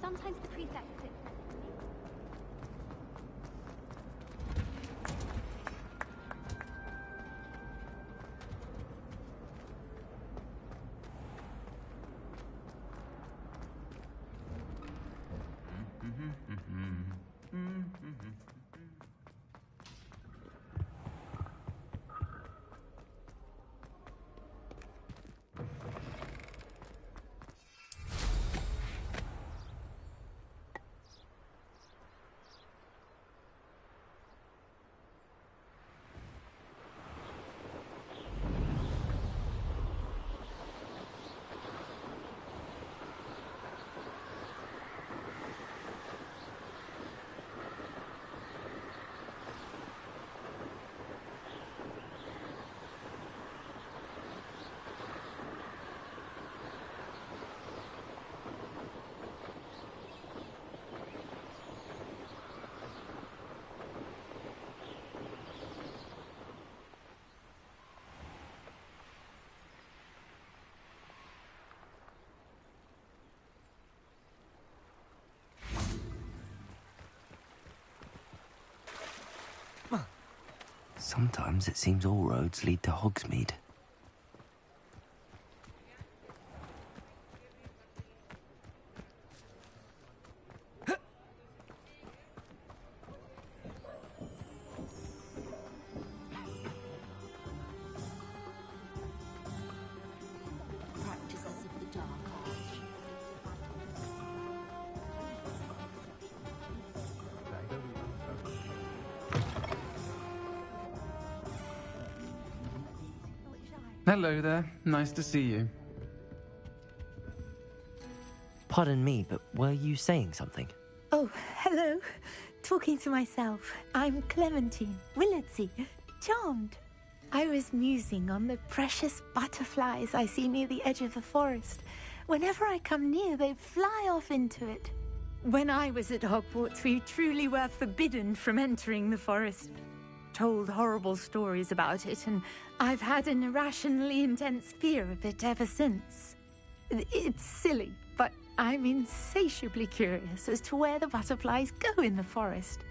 Speaker 10: Sometimes the prefect...
Speaker 1: Sometimes it seems all roads lead to Hogsmeade.
Speaker 10: Practices of the dark arts.
Speaker 11: Hello there. Nice to see you.
Speaker 1: Pardon me, but were you saying something?
Speaker 9: Oh, hello. Talking to myself. I'm Clementine Willardsey. Charmed. I was musing on the precious butterflies I see near the edge of the forest. Whenever I come near, they fly off into it. When I was at Hogwarts, we truly were forbidden from entering the forest. Told horrible stories about it, and I've had an irrationally intense fear of it ever since. It's silly, but I'm insatiably curious as to where the butterflies go in the forest.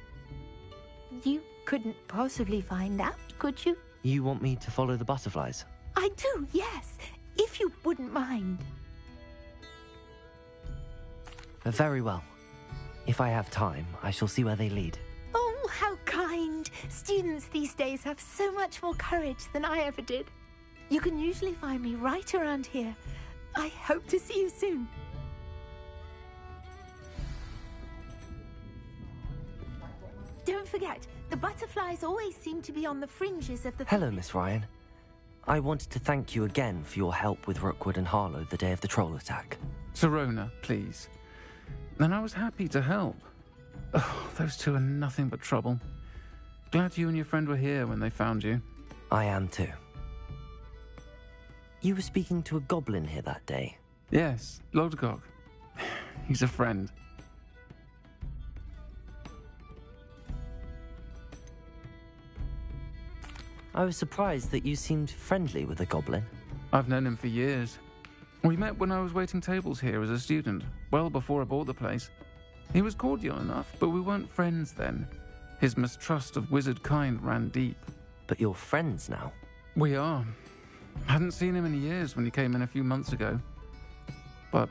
Speaker 9: You couldn't possibly find out, could you?
Speaker 1: You want me to follow the butterflies?
Speaker 9: I do, yes, if you wouldn't mind.
Speaker 1: Very well. If I have time, I shall see where they lead.
Speaker 9: Oh, how kind. Students these days have so much more courage than I ever did. You can usually find me right around here. I hope to see you soon. Don't forget, the butterflies always seem to be on the fringes of the...
Speaker 1: Hello, Miss Ryan. I wanted to thank you again for your help with Rookwood and Harlow the day of the troll attack.
Speaker 11: Sirona, please. And I was happy to help. Oh, those two are nothing but trouble. Glad you and your friend were here when they found you.
Speaker 1: I am too. You were speaking to a goblin here that day?
Speaker 11: Yes, Lodgok. He's a friend.
Speaker 1: I was surprised that you seemed friendly with the goblin.
Speaker 11: I've known him for years. We met when I was waiting tables here as a student, well before I bought the place. He was cordial enough, but we weren't friends then. His mistrust of wizard kind ran deep.
Speaker 1: But you're friends now?
Speaker 11: We are. Hadn't seen him in years when he came in a few months ago. But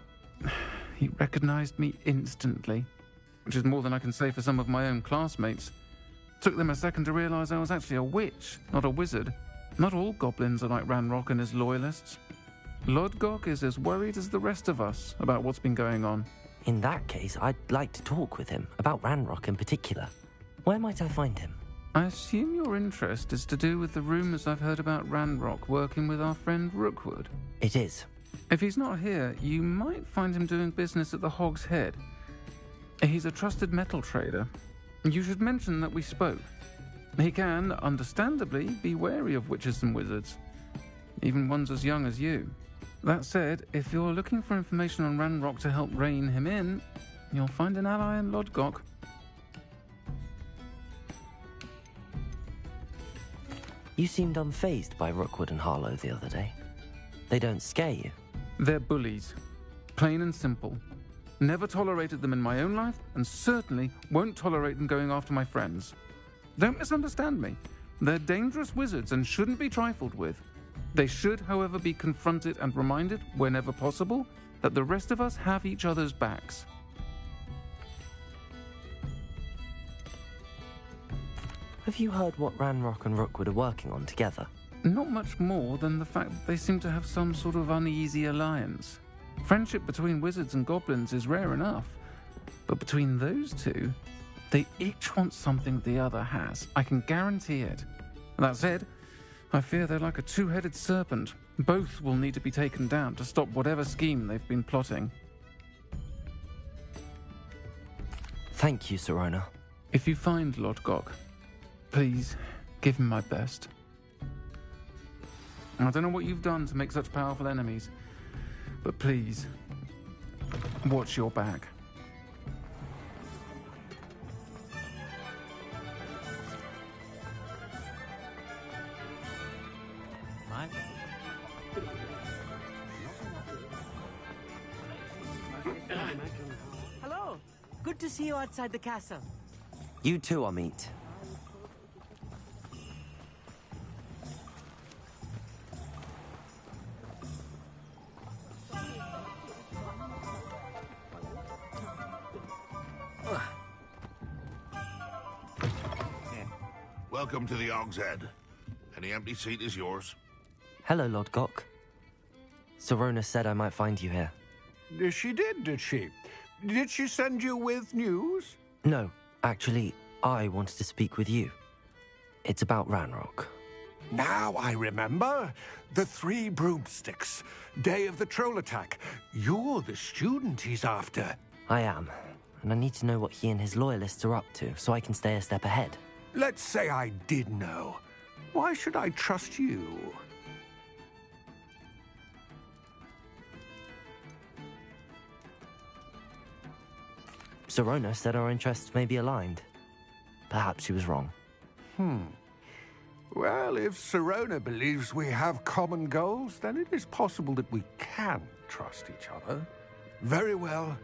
Speaker 11: he recognized me instantly, which is more than I can say for some of my own classmates. Took them a second to realize I was actually a witch, not a wizard. Not all goblins are like Ranrock and his loyalists. Lodgok is as worried as the rest of us about what's been going on.
Speaker 1: In that case, I'd like to talk with him, about Ranrock in particular. Where might I find him?
Speaker 11: I assume your interest is to do with the rumors I've heard about Ranrock working with our friend Rookwood.
Speaker 1: It is.
Speaker 11: If he's not here, you might find him doing business at the Hog's Head. He's a trusted metal trader. You should mention that we spoke. He can, understandably, be wary of witches and wizards, even ones as young as you. That said, if you're looking for information on Ranrock to help rein him in, you'll find an ally in Lodgok.
Speaker 1: You seemed unfazed by Rookwood and Harlow the other day. They don't scare you?
Speaker 11: They're bullies. Plain and simple. Never tolerated them in my own life, and certainly won't tolerate them going after my friends. Don't misunderstand me. They're dangerous wizards and shouldn't be trifled with. They should, however, be confronted and reminded, whenever possible, that the rest of us have each other's backs.
Speaker 1: Have you heard what Ranrock and Rookwood are working on together?
Speaker 11: Not much more than the fact that they seem to have some sort of uneasy alliance. Friendship between wizards and goblins is rare enough, but between those two, they each want something the other has. I can guarantee it. That said, I fear they're like a two-headed serpent. Both will need to be taken down to stop whatever scheme they've been plotting.
Speaker 1: Thank you, Sirona.
Speaker 11: If you find Lodgok, please give him my best. I don't know what you've done to make such powerful enemies, but please, watch your back.
Speaker 4: Hello. Good to see you outside the castle.
Speaker 1: You too, Amit.
Speaker 12: Welcome to the Hog's Head. Any empty seat is yours.
Speaker 1: Hello, Lodgok. Sirona said I might find you here.
Speaker 13: She did she? Did she send you with news?
Speaker 1: No, actually, I wanted to speak with you. It's about Ranrock.
Speaker 13: Now I remember. The 3 broomsticks. Day of the troll attack. You're the student he's after.
Speaker 1: I am. And I need to know what he and his loyalists are up to, so I can stay a step ahead.
Speaker 13: Let's say I did know. Why should I trust you?
Speaker 1: Sirona said our interests may be aligned. Perhaps she was wrong.
Speaker 13: Well, if Sirona believes we have common goals, then it is possible that we can trust each other. Very well.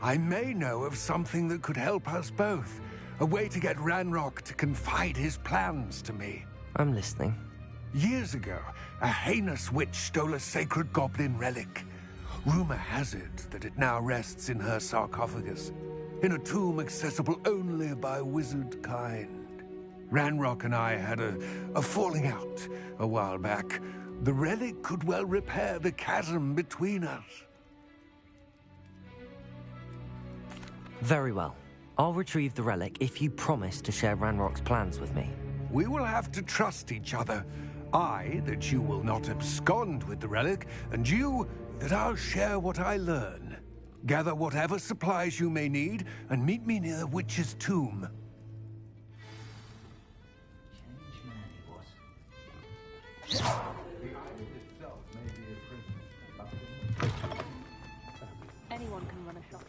Speaker 13: I may know of something that could help us both. A way to get Ranrock to confide his plans to me.
Speaker 1: I'm listening.
Speaker 13: Years ago, a heinous witch stole a sacred goblin relic. Rumor has it that it now rests in her sarcophagus, in a tomb accessible only by wizard kind. Ranrock and I had a falling out a while back. The relic could well repair the chasm between us.
Speaker 1: Very well. I'll retrieve the relic if you promise to share Ranrock's plans with me.
Speaker 13: We will have to trust each other. I, that you will not abscond with the relic, and you, that I'll share what I learn. Gather whatever supplies you may need, and meet me near the witch's tomb.
Speaker 10: Anyone can run a shop.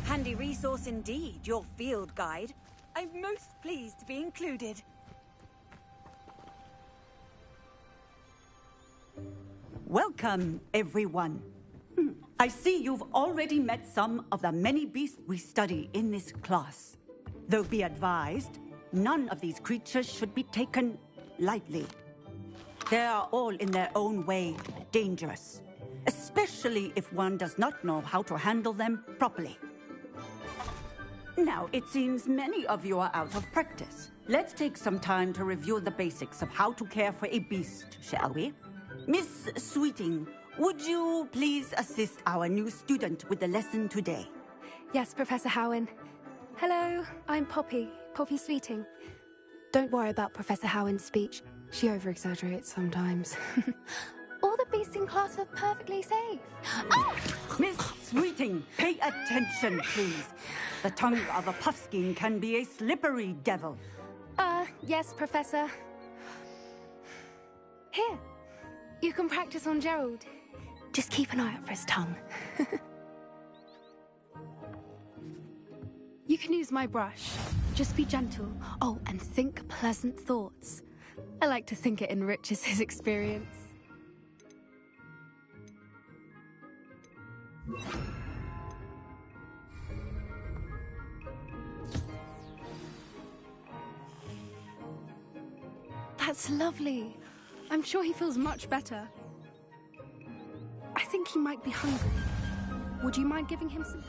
Speaker 4: Handy resource indeed, your field guide. I'm most pleased to be included.
Speaker 14: Welcome, everyone. I see you've already met some of the many beasts we study in this class. Though be advised, none of these creatures should be taken lightly. They are all in their own way dangerous, especially if one does not know how to handle them properly. Now, it seems many of you are out of practice. Let's take some time to review the basics of how to care for a beast, shall we? Miss Sweeting, would you please assist our new student with the lesson today?
Speaker 15: Yes, Professor Howen. Hello, I'm Poppy Sweeting. Don't worry about Professor Howen's speech. She over-exaggerates sometimes. All the beasts in class are perfectly safe.
Speaker 14: Oh! Miss Sweeting, pay attention, please. The tongue of a puffskein can be a slippery devil.
Speaker 15: Yes, Professor. Here, you can practice on Gerald. Just keep an eye out for his tongue. You can use my brush. Just be gentle. Oh, and think pleasant thoughts. I like to think it enriches his experience. That's lovely. I'm sure he feels much better. I think he might be hungry. Would you mind giving him some?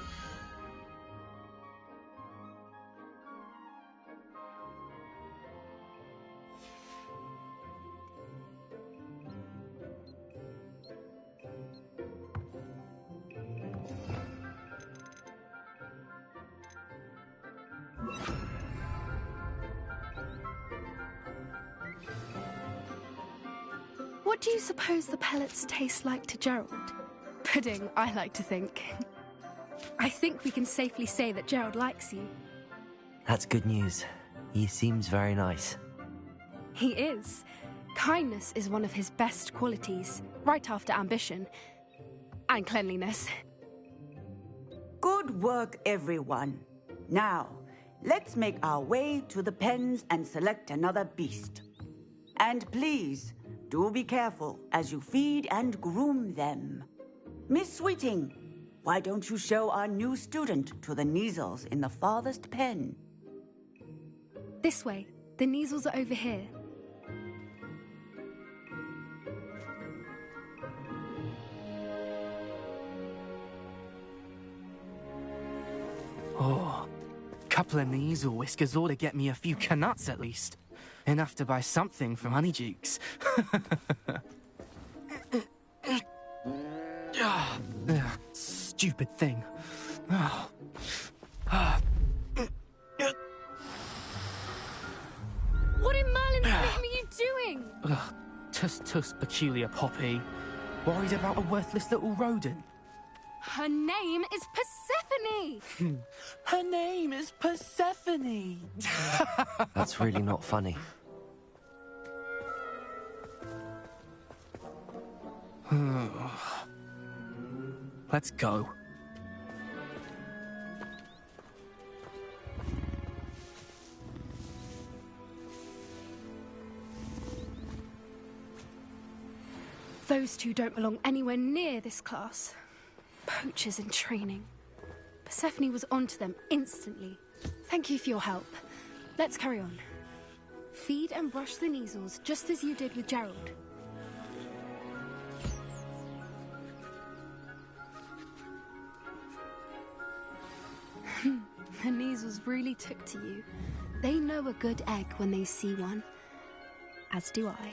Speaker 15: do you suppose the pellets taste like to Gerald? Pudding, I like to think. I think we can safely say that Gerald likes you.
Speaker 1: That's good news. He seems very nice.
Speaker 15: He is. Kindness is one of his best qualities, right after ambition. And cleanliness.
Speaker 14: Good work, everyone. Now, let's make our way to the pens and select another beast. And please, do be careful as you feed and groom them. Miss Sweeting, why don't you show our new student to the Neasels in the farthest pen?
Speaker 15: This way. The Neasels are over here.
Speaker 16: Oh, couple of Neasel whiskers ought to get me a few canuts at least. Enough to buy something from Honeydukes. Stupid thing.
Speaker 15: What in Merlin's name are you doing?
Speaker 16: Tuss, peculiar Poppy. Worried about a worthless little rodent.
Speaker 15: Her name is Persephone!
Speaker 16: Her name is Persephone!
Speaker 1: That's really not funny.
Speaker 16: Let's go.
Speaker 15: Those two don't belong anywhere near this class. Poachers in training. Persephone was onto them instantly. Thank you for your help. Let's carry on. Feed and brush the Neasels just as you did with Gerald. The Neasels really took to you. They know a good egg when they see one. As do I.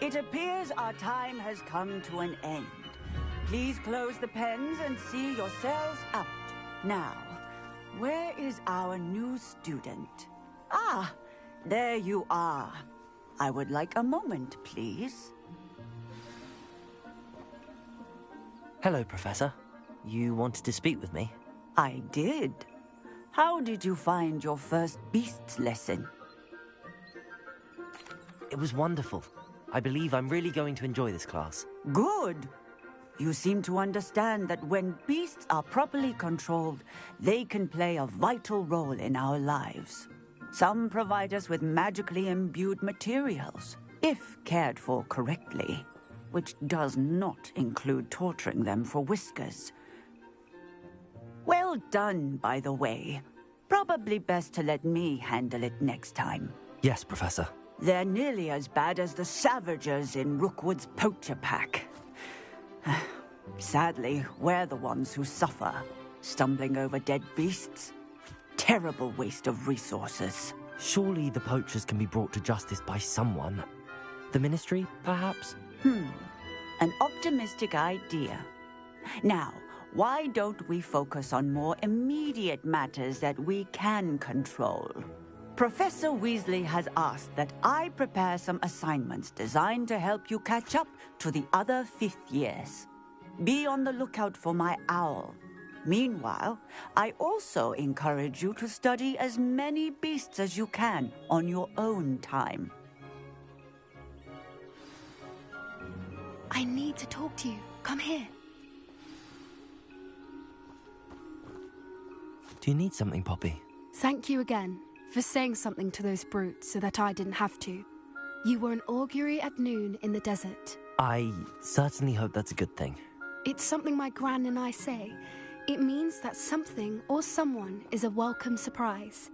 Speaker 14: It appears our time has come to an end. Please close the pens and see yourselves out. Now, where is our new student? Ah, there you are. I would like a moment, please.
Speaker 1: Hello, Professor. You wanted to speak with me?
Speaker 14: I did. How did you find your first beasts lesson?
Speaker 1: It was wonderful. I believe I'm really going to enjoy this class.
Speaker 14: Good. You seem to understand that when beasts are properly controlled, they can play a vital role in our lives. Some provide us with magically imbued materials, if cared for correctly, which does not include torturing them for whiskers. Well done, by the way. Probably best to let me handle it next time.
Speaker 1: Yes, Professor.
Speaker 14: They're nearly as bad as the Savagers in Rookwood's poacher pack. Sadly, we're the ones who suffer, stumbling over dead beasts. Terrible waste of resources.
Speaker 1: Surely the poachers can be brought to justice by someone. The Ministry, perhaps?
Speaker 14: An optimistic idea. Now, why don't we focus on more immediate matters that we can control? Professor Weasley has asked that I prepare some assignments designed to help you catch up to the other fifth years. Be on the lookout for my owl. Meanwhile, I also encourage you to study as many beasts as you can on your own time.
Speaker 15: I need to talk to you. Come here.
Speaker 1: Do you need something, Poppy?
Speaker 15: Thank you again for saying something to those brutes so that I didn't have to. You were an augury at noon in the desert.
Speaker 1: I certainly hope that's a good thing.
Speaker 15: It's something my gran and I say. It means that something or someone is a welcome surprise.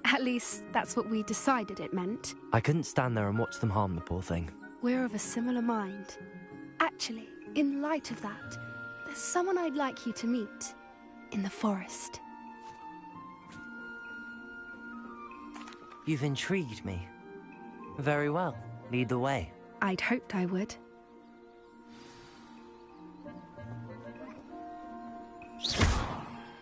Speaker 15: At least, that's what we decided it meant.
Speaker 1: I couldn't stand there and watch them harm the poor thing.
Speaker 15: We're of a similar mind. Actually, in light of that, there's someone I'd like you to meet. In the forest.
Speaker 1: You've intrigued me. Very well. Lead the way.
Speaker 15: I'd hoped I would.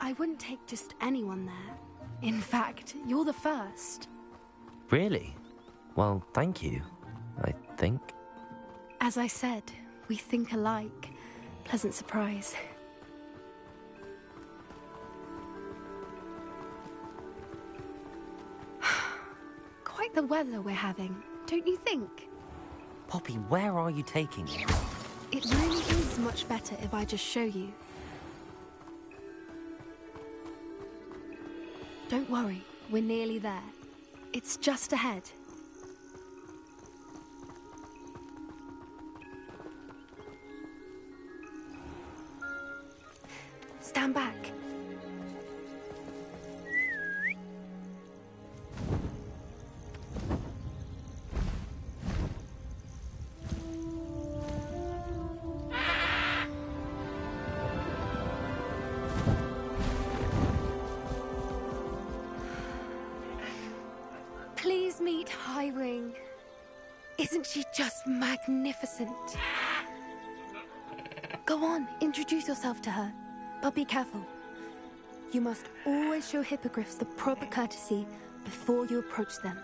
Speaker 15: I wouldn't take just anyone there. In fact, you're the first.
Speaker 1: Really? Well, thank you, I think.
Speaker 15: As I said, we think alike. Pleasant surprise. Quite the weather we're having, don't you think?
Speaker 1: Poppy, where are you taking me?
Speaker 15: It really is much better if I just show you. Don't worry, we're nearly there. It's just ahead. Stand back. Please meet Highwing. Isn't she just magnificent? Go on, introduce yourself to her. But be careful. You must always show hippogriffs the proper courtesy before you approach them.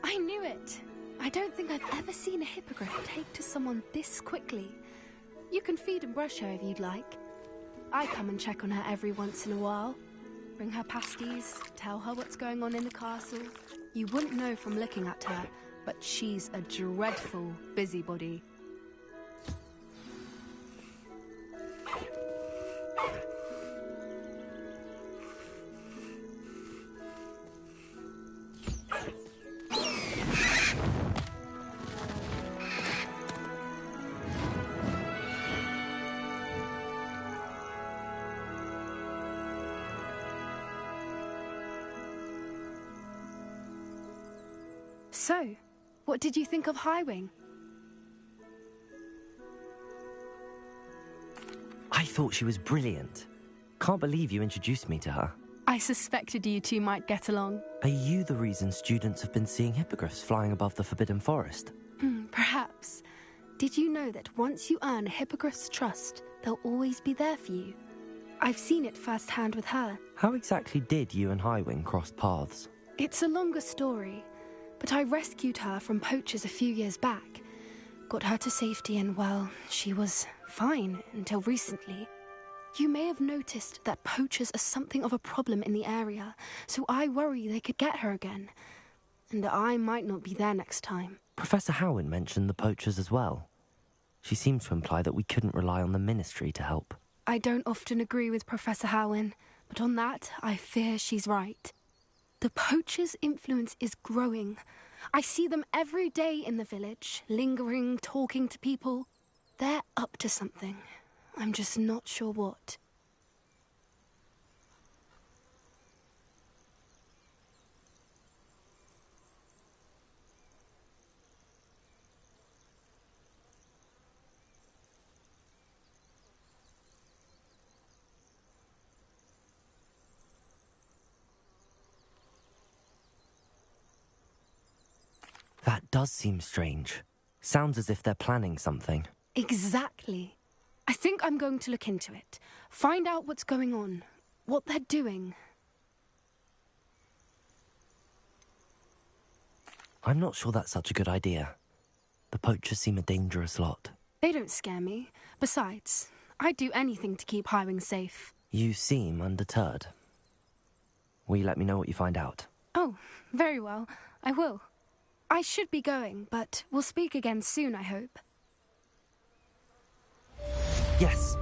Speaker 15: I knew it. I don't think I've ever seen a hippogriff take to someone this quickly. You can feed and brush her if you'd like. I come and check on her every once in a while. Bring her pasties, tell her what's going on in the castle. You wouldn't know from looking at her, but she's a dreadful busybody. So, what did you think of Highwing?
Speaker 1: I thought she was brilliant. Can't believe you introduced me to her.
Speaker 15: I suspected you two might get along.
Speaker 1: Are you the reason students have been seeing hippogriffs flying above the Forbidden Forest?
Speaker 15: Perhaps. Did you know that once you earn a hippogriff's trust, they'll always be there for you? I've seen it firsthand with her.
Speaker 1: How exactly did you and Highwing cross paths?
Speaker 15: It's a longer story, but I rescued her from poachers a few years back. Got her to safety and, well, she was fine until recently. You may have noticed that poachers are something of a problem in the area, so I worry they could get her again. And I might not be there next time.
Speaker 1: Professor Howin mentioned the poachers as well. She seemed to imply that we couldn't rely on the Ministry to help.
Speaker 15: I don't often agree with Professor Howin, but on that, I fear she's right. The poachers' influence is growing. I see them every day in the village, lingering, talking to people. They're up to something. I'm just not sure what.
Speaker 1: That does seem strange. Sounds as if they're planning something.
Speaker 15: Exactly. I think I'm going to look into it. Find out what's going on. What they're doing.
Speaker 1: I'm not sure that's such a good idea. The poachers seem a dangerous lot.
Speaker 15: They don't scare me. Besides, I'd do anything to keep Highwing safe.
Speaker 1: You seem undeterred. Will you let me know what you find out?
Speaker 15: Oh, very well. I will. I should be going, but we'll speak again soon, I hope.
Speaker 1: Yes.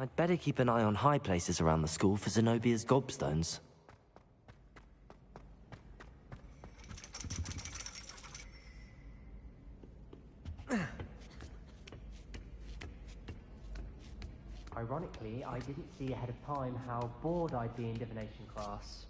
Speaker 1: I'd better keep an eye on high places around the school for Zenobia's gobstones.
Speaker 8: Ironically, I didn't see ahead of time how bored I'd be in divination class.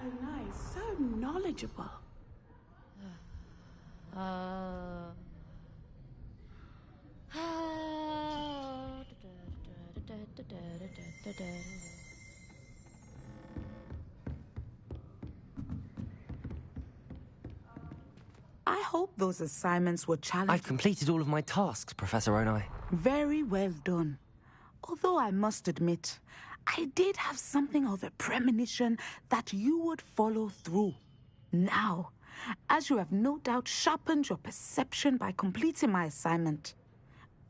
Speaker 17: Onai is so knowledgeable. I hope those assignments were challenging.
Speaker 1: I've completed all of my tasks, Professor Onai.
Speaker 17: Very well done. Although I must admit, I did have something of a premonition that you would follow through. Now, as you have no doubt sharpened your perception by completing my assignment,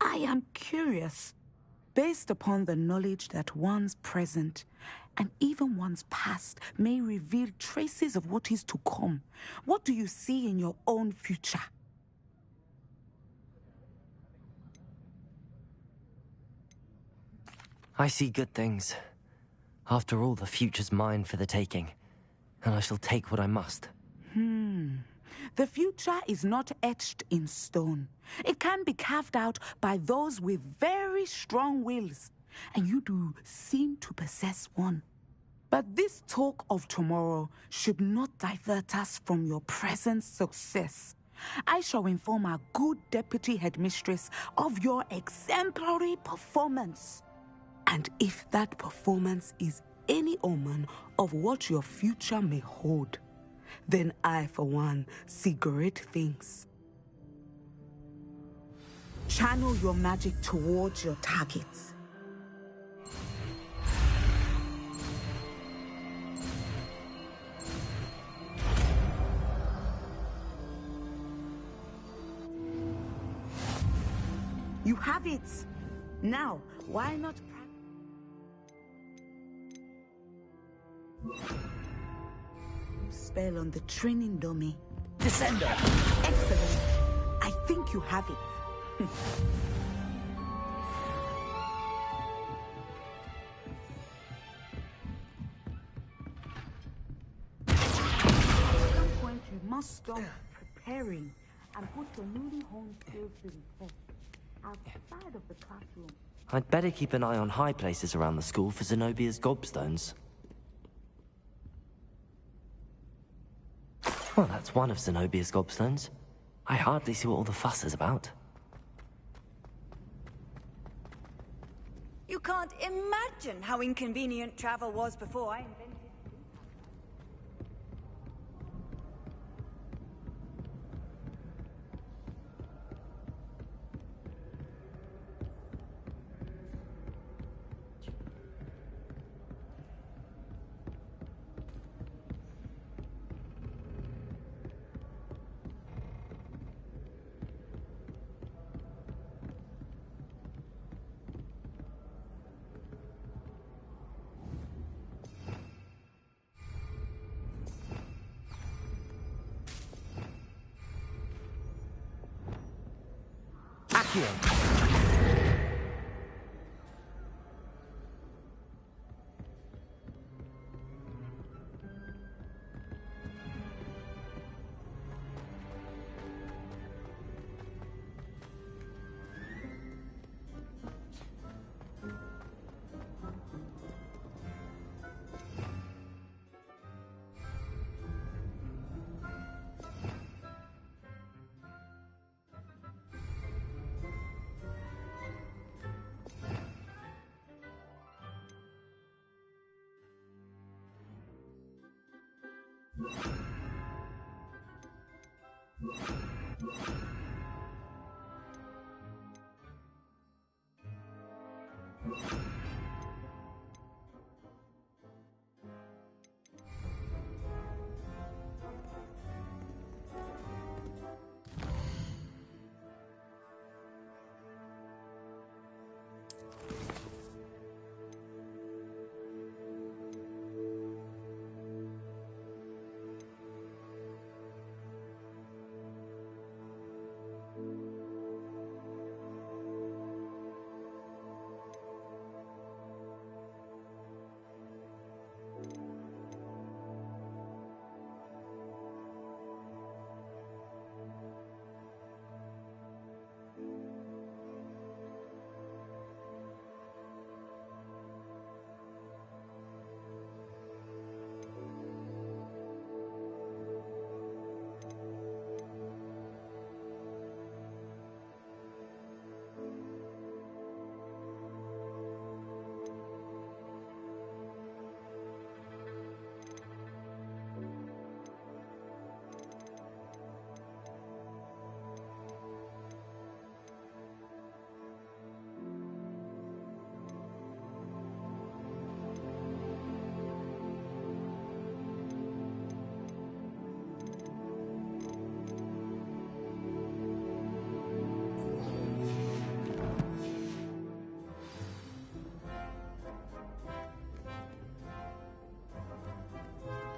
Speaker 17: I am curious, based upon the knowledge that one's present and even one's past may reveal traces of what is to come. What do you see in your own future?
Speaker 1: I see good things. After all, the future's mine for the taking, and I shall take what I must.
Speaker 17: The future is not etched in stone. It can be carved out by those with very strong wills, and you do seem to possess one. But this talk of tomorrow should not divert us from your present success. I shall inform our good deputy headmistress of your exemplary performance. And if that performance is any omen of what your future may hold, then I, for one, see great things. Channel your magic towards your targets. You have it. Now, why not spell on the training dummy? Descender. Excellent. I think you have it. At some point, you must stop preparing and put your newly honed skills to the test outside of the classroom.
Speaker 1: I'd better keep an eye on high places around the school for Zenobia's gobstones. Well, that's one of Zenobia's gobstones. I hardly see what all the fuss is about.
Speaker 4: You can't imagine how inconvenient travel was before I invented it.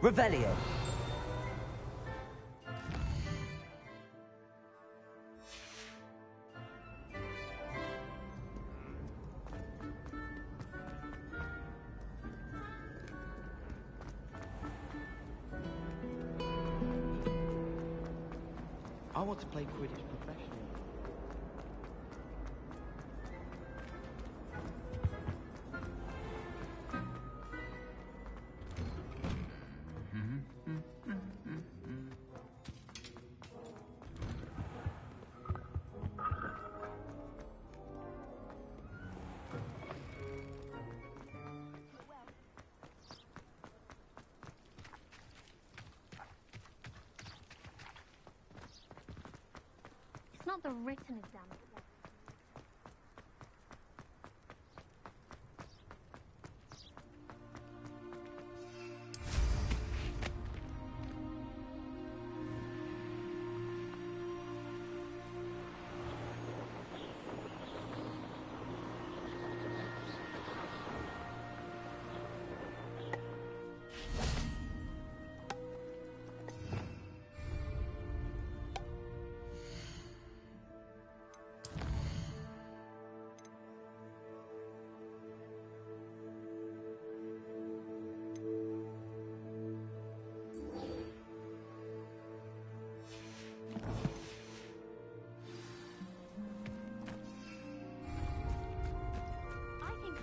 Speaker 1: Revelio.
Speaker 16: I want to play Quidditch professionally.
Speaker 18: It's not the written exam.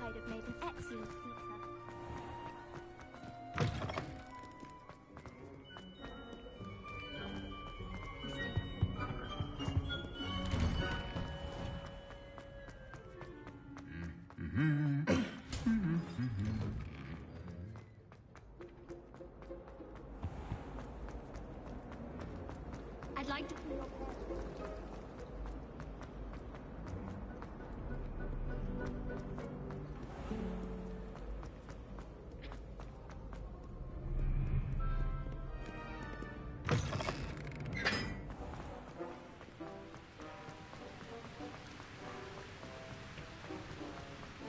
Speaker 18: I'd have made an excellent teacher. I'd like to clean your hair.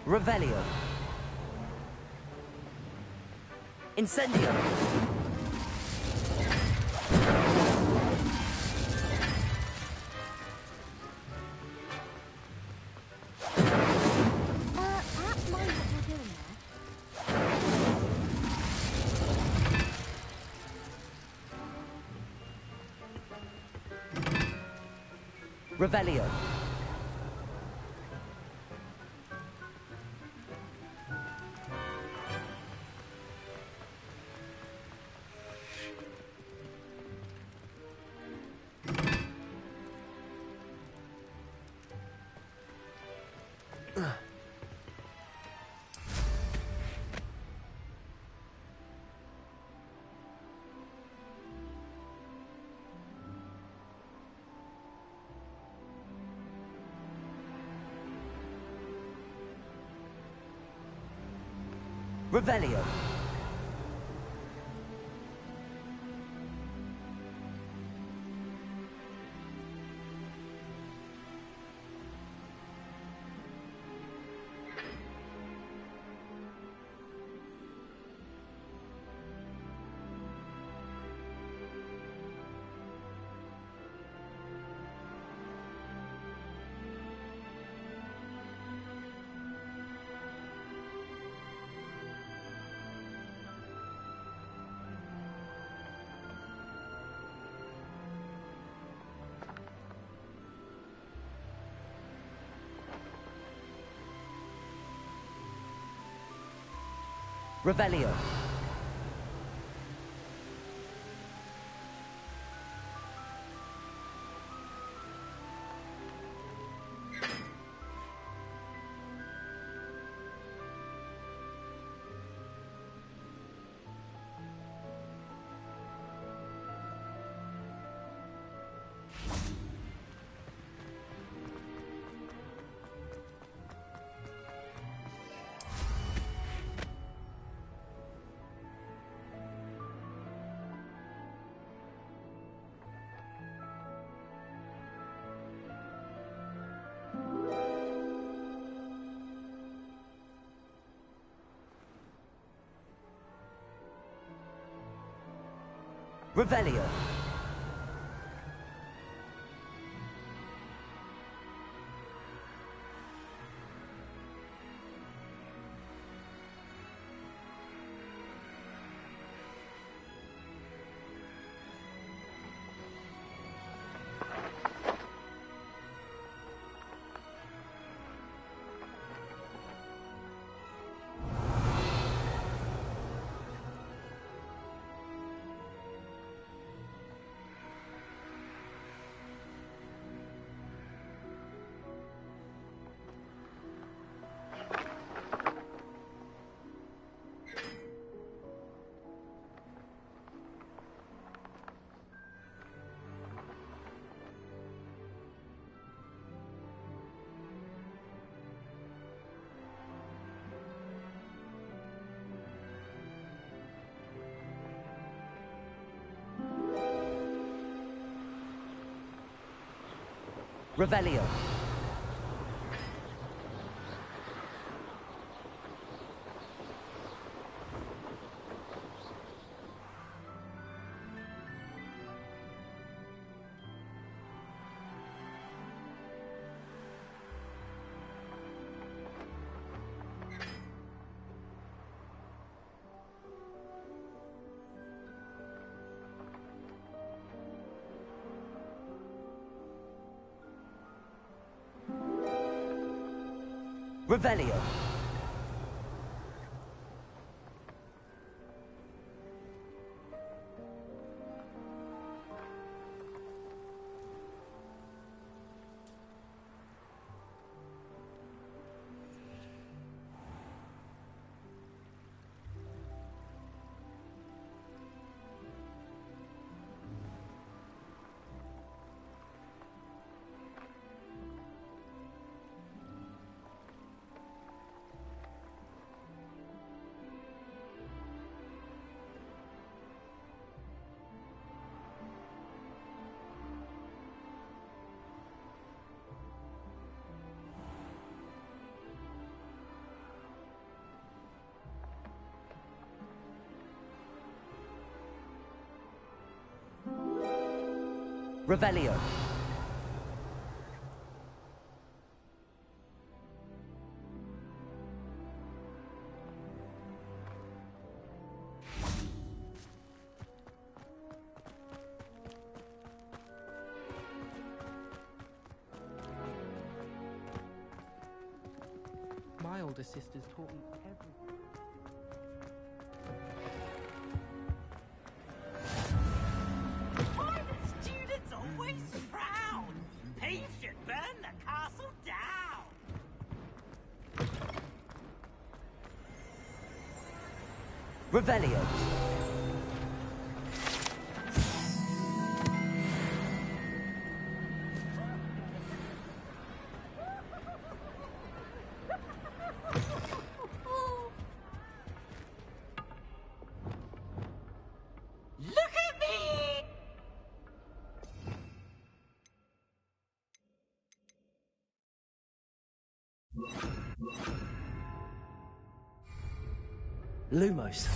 Speaker 19: Revelio. Incendio.
Speaker 18: Perhaps mind what you're doing there.
Speaker 19: Revelio. Revelio. Revelio. Revelio. Revelio. Revelio. Revelio.
Speaker 16: My older sister's taught me everything.
Speaker 20: Why do students always frown? Peace should burn the castle down.
Speaker 19: Revelio.
Speaker 20: Look at me!
Speaker 1: Lumos.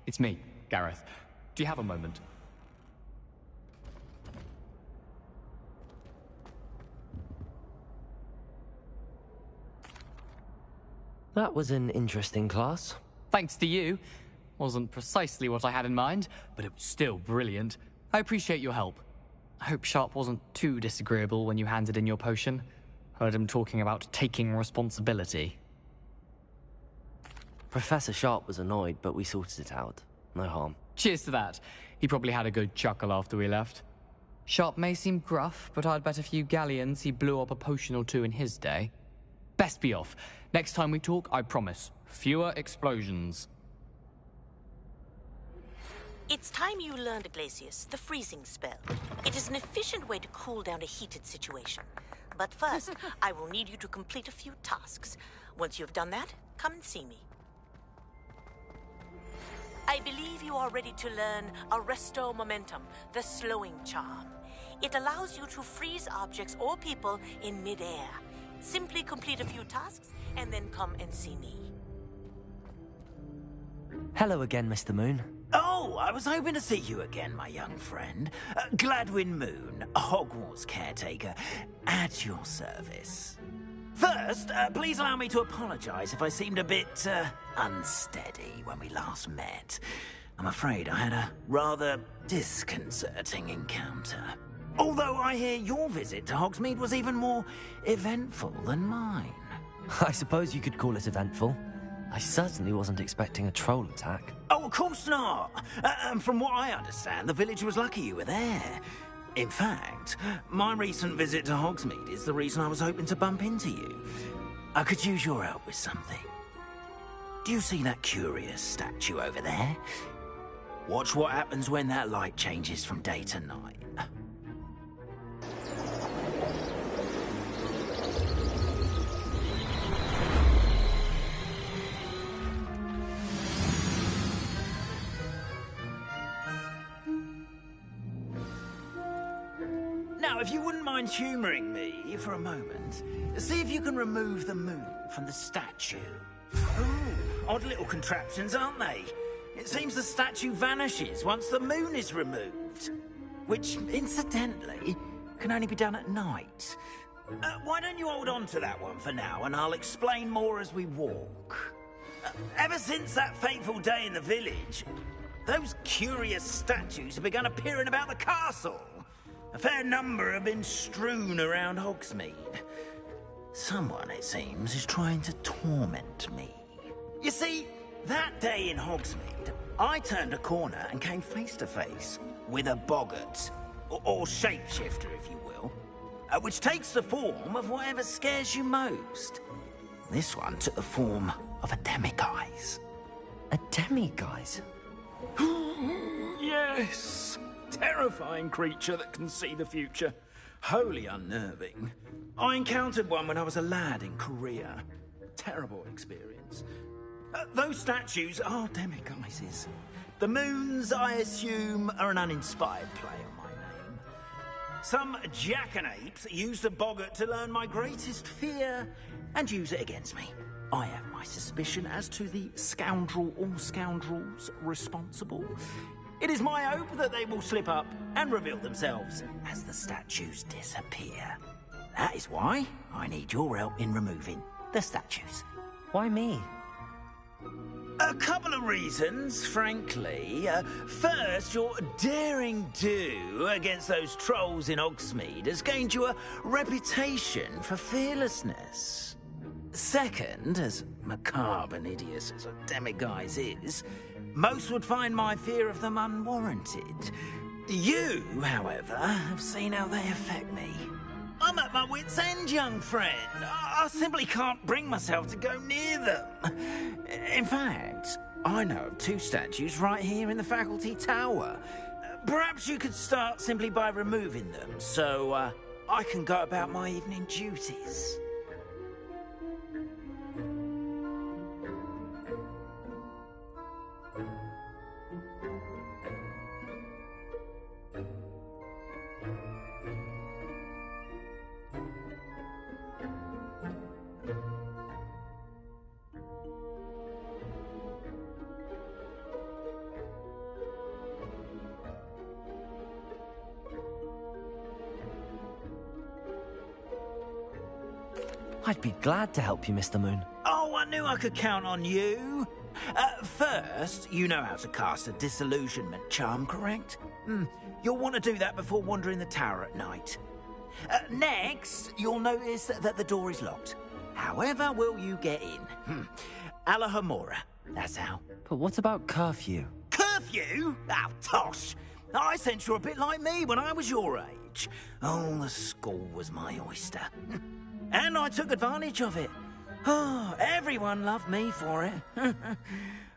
Speaker 21: It's me, Gareth. Do you have a moment?
Speaker 1: That was an interesting class.
Speaker 21: Thanks to you. Wasn't precisely what I had in mind, but it was still brilliant. I appreciate your help. I hope Sharp wasn't too disagreeable when you handed in your potion. Heard him talking about taking responsibility.
Speaker 1: Professor Sharp was annoyed, but we sorted it out. No harm.
Speaker 21: Cheers to that. He probably had a good chuckle after we left. Sharp may seem gruff, but I'd bet a few galleons he blew up a potion or two in his day. Best be off. Next time we talk, I promise, fewer explosions.
Speaker 22: It's time you learned, Glacius, the freezing spell. It is an efficient way to cool down a heated situation. But first, I will need you to complete a few tasks. Once you've done that, come and see me. I believe you are ready to learn Arresto Momentum, the slowing charm. It allows you to freeze objects or people in mid-air. Simply complete a few tasks and then come and see me.
Speaker 1: Hello again, Mr. Moon.
Speaker 23: Oh, I was hoping to see you again, my young friend. Gladwin Moon, Hogwarts caretaker, at your service. First, please allow me to apologize if I seemed a bit, unsteady when we last met. I'm afraid I had a rather disconcerting encounter. Although I hear your visit to Hogsmeade was even more eventful than mine.
Speaker 1: I suppose you could call it eventful. I certainly wasn't expecting a troll attack.
Speaker 23: Oh, of course not. And from what I understand, the village was lucky you were there. In fact, my recent visit to Hogsmeade is the reason I was hoping to bump into you. I could use your help with something. Do you see that curious statue over there? Watch what happens when that light changes from day to night. Now, if you wouldn't mind humouring me for a moment, see if you can remove the moon from the statue. Ooh, odd little contraptions, aren't they? It seems the statue vanishes once the moon is removed. Which, incidentally, can only be done at night. Why don't you hold on to that one for now, and I'll explain more as we walk. Ever since that fateful day in the village, those curious statues have begun appearing about the castle. A fair number have been strewn around Hogsmeade. Someone, it seems, is trying to torment me. You see, that day in Hogsmeade, I turned a corner and came face to face with a boggart, or shapeshifter, if you will, which takes the form of whatever scares you most. This one took the form of a demiguise.
Speaker 1: A demiguise?
Speaker 23: Yes! Terrifying creature that can see the future. Wholly unnerving. I encountered one when I was a lad in Korea. Terrible experience. Those statues are demiguises. The moons, I assume, are an uninspired play on my name. Some jackanapes used a boggart to learn my greatest fear and use it against me. I have my suspicion as to the scoundrel or scoundrels responsible. It is my hope that they will slip up and reveal themselves as the statues disappear. That is why I need your help in removing the statues.
Speaker 1: Why me?
Speaker 23: A couple of reasons, frankly. First, your daring do against those trolls in Hogsmeade has gained you a reputation for fearlessness. Second, as macabre and hideous as a demiguise is, most would find my fear of them unwarranted. You, however, have seen how they affect me. I'm at my wit's end, young friend. I simply can't bring myself to go near them. In fact, I know of two statues right here in the faculty tower. Perhaps you could start simply by removing them, so I can go about my evening duties.
Speaker 1: I'd be glad to help you, Mr. Moon.
Speaker 23: Oh, I knew I could count on you. First, you know how to cast a disillusionment charm, correct? You'll want to do that before wandering the tower at night. Next, you'll notice that the door is locked. However will you get in? Alahomora, that's how.
Speaker 1: But what about curfew?
Speaker 23: Curfew? Oh, tosh! I sense you're a bit like me when I was your age. Oh, the school was my oyster. And I took advantage of it. Oh, everyone loved me for it.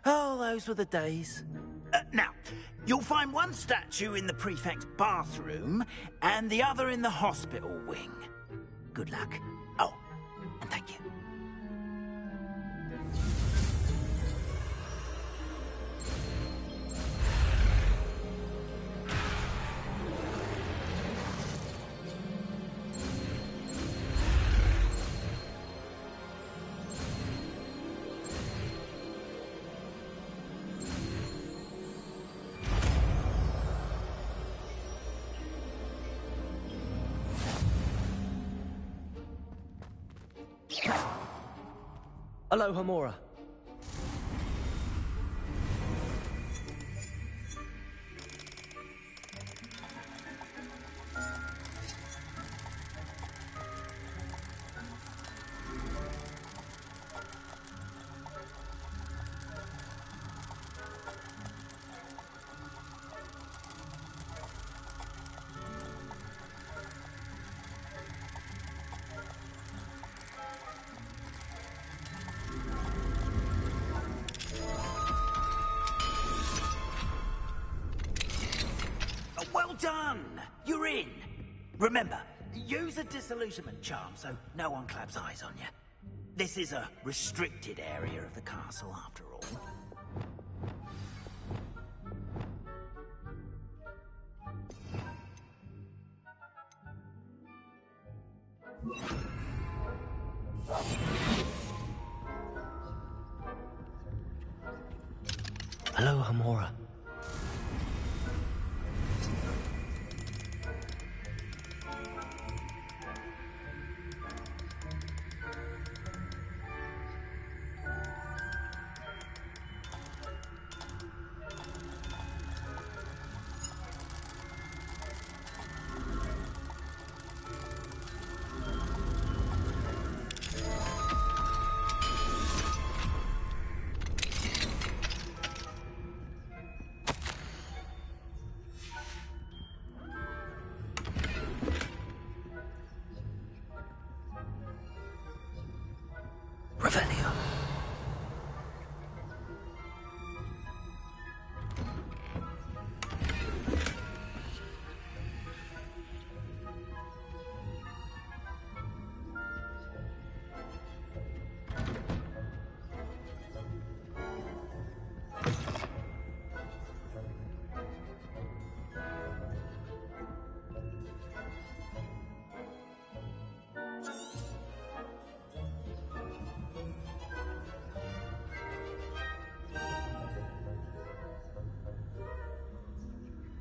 Speaker 23: Oh, those were the days. Now, you'll find one statue in the prefect's bathroom and the other in the hospital wing. Good luck. Oh, and thank you.
Speaker 1: Alohomora.
Speaker 23: done! You're in! Remember, use a disillusionment charm so no one claps eyes on you. This is a restricted area of the castle, after all.
Speaker 1: Hello, Hamora.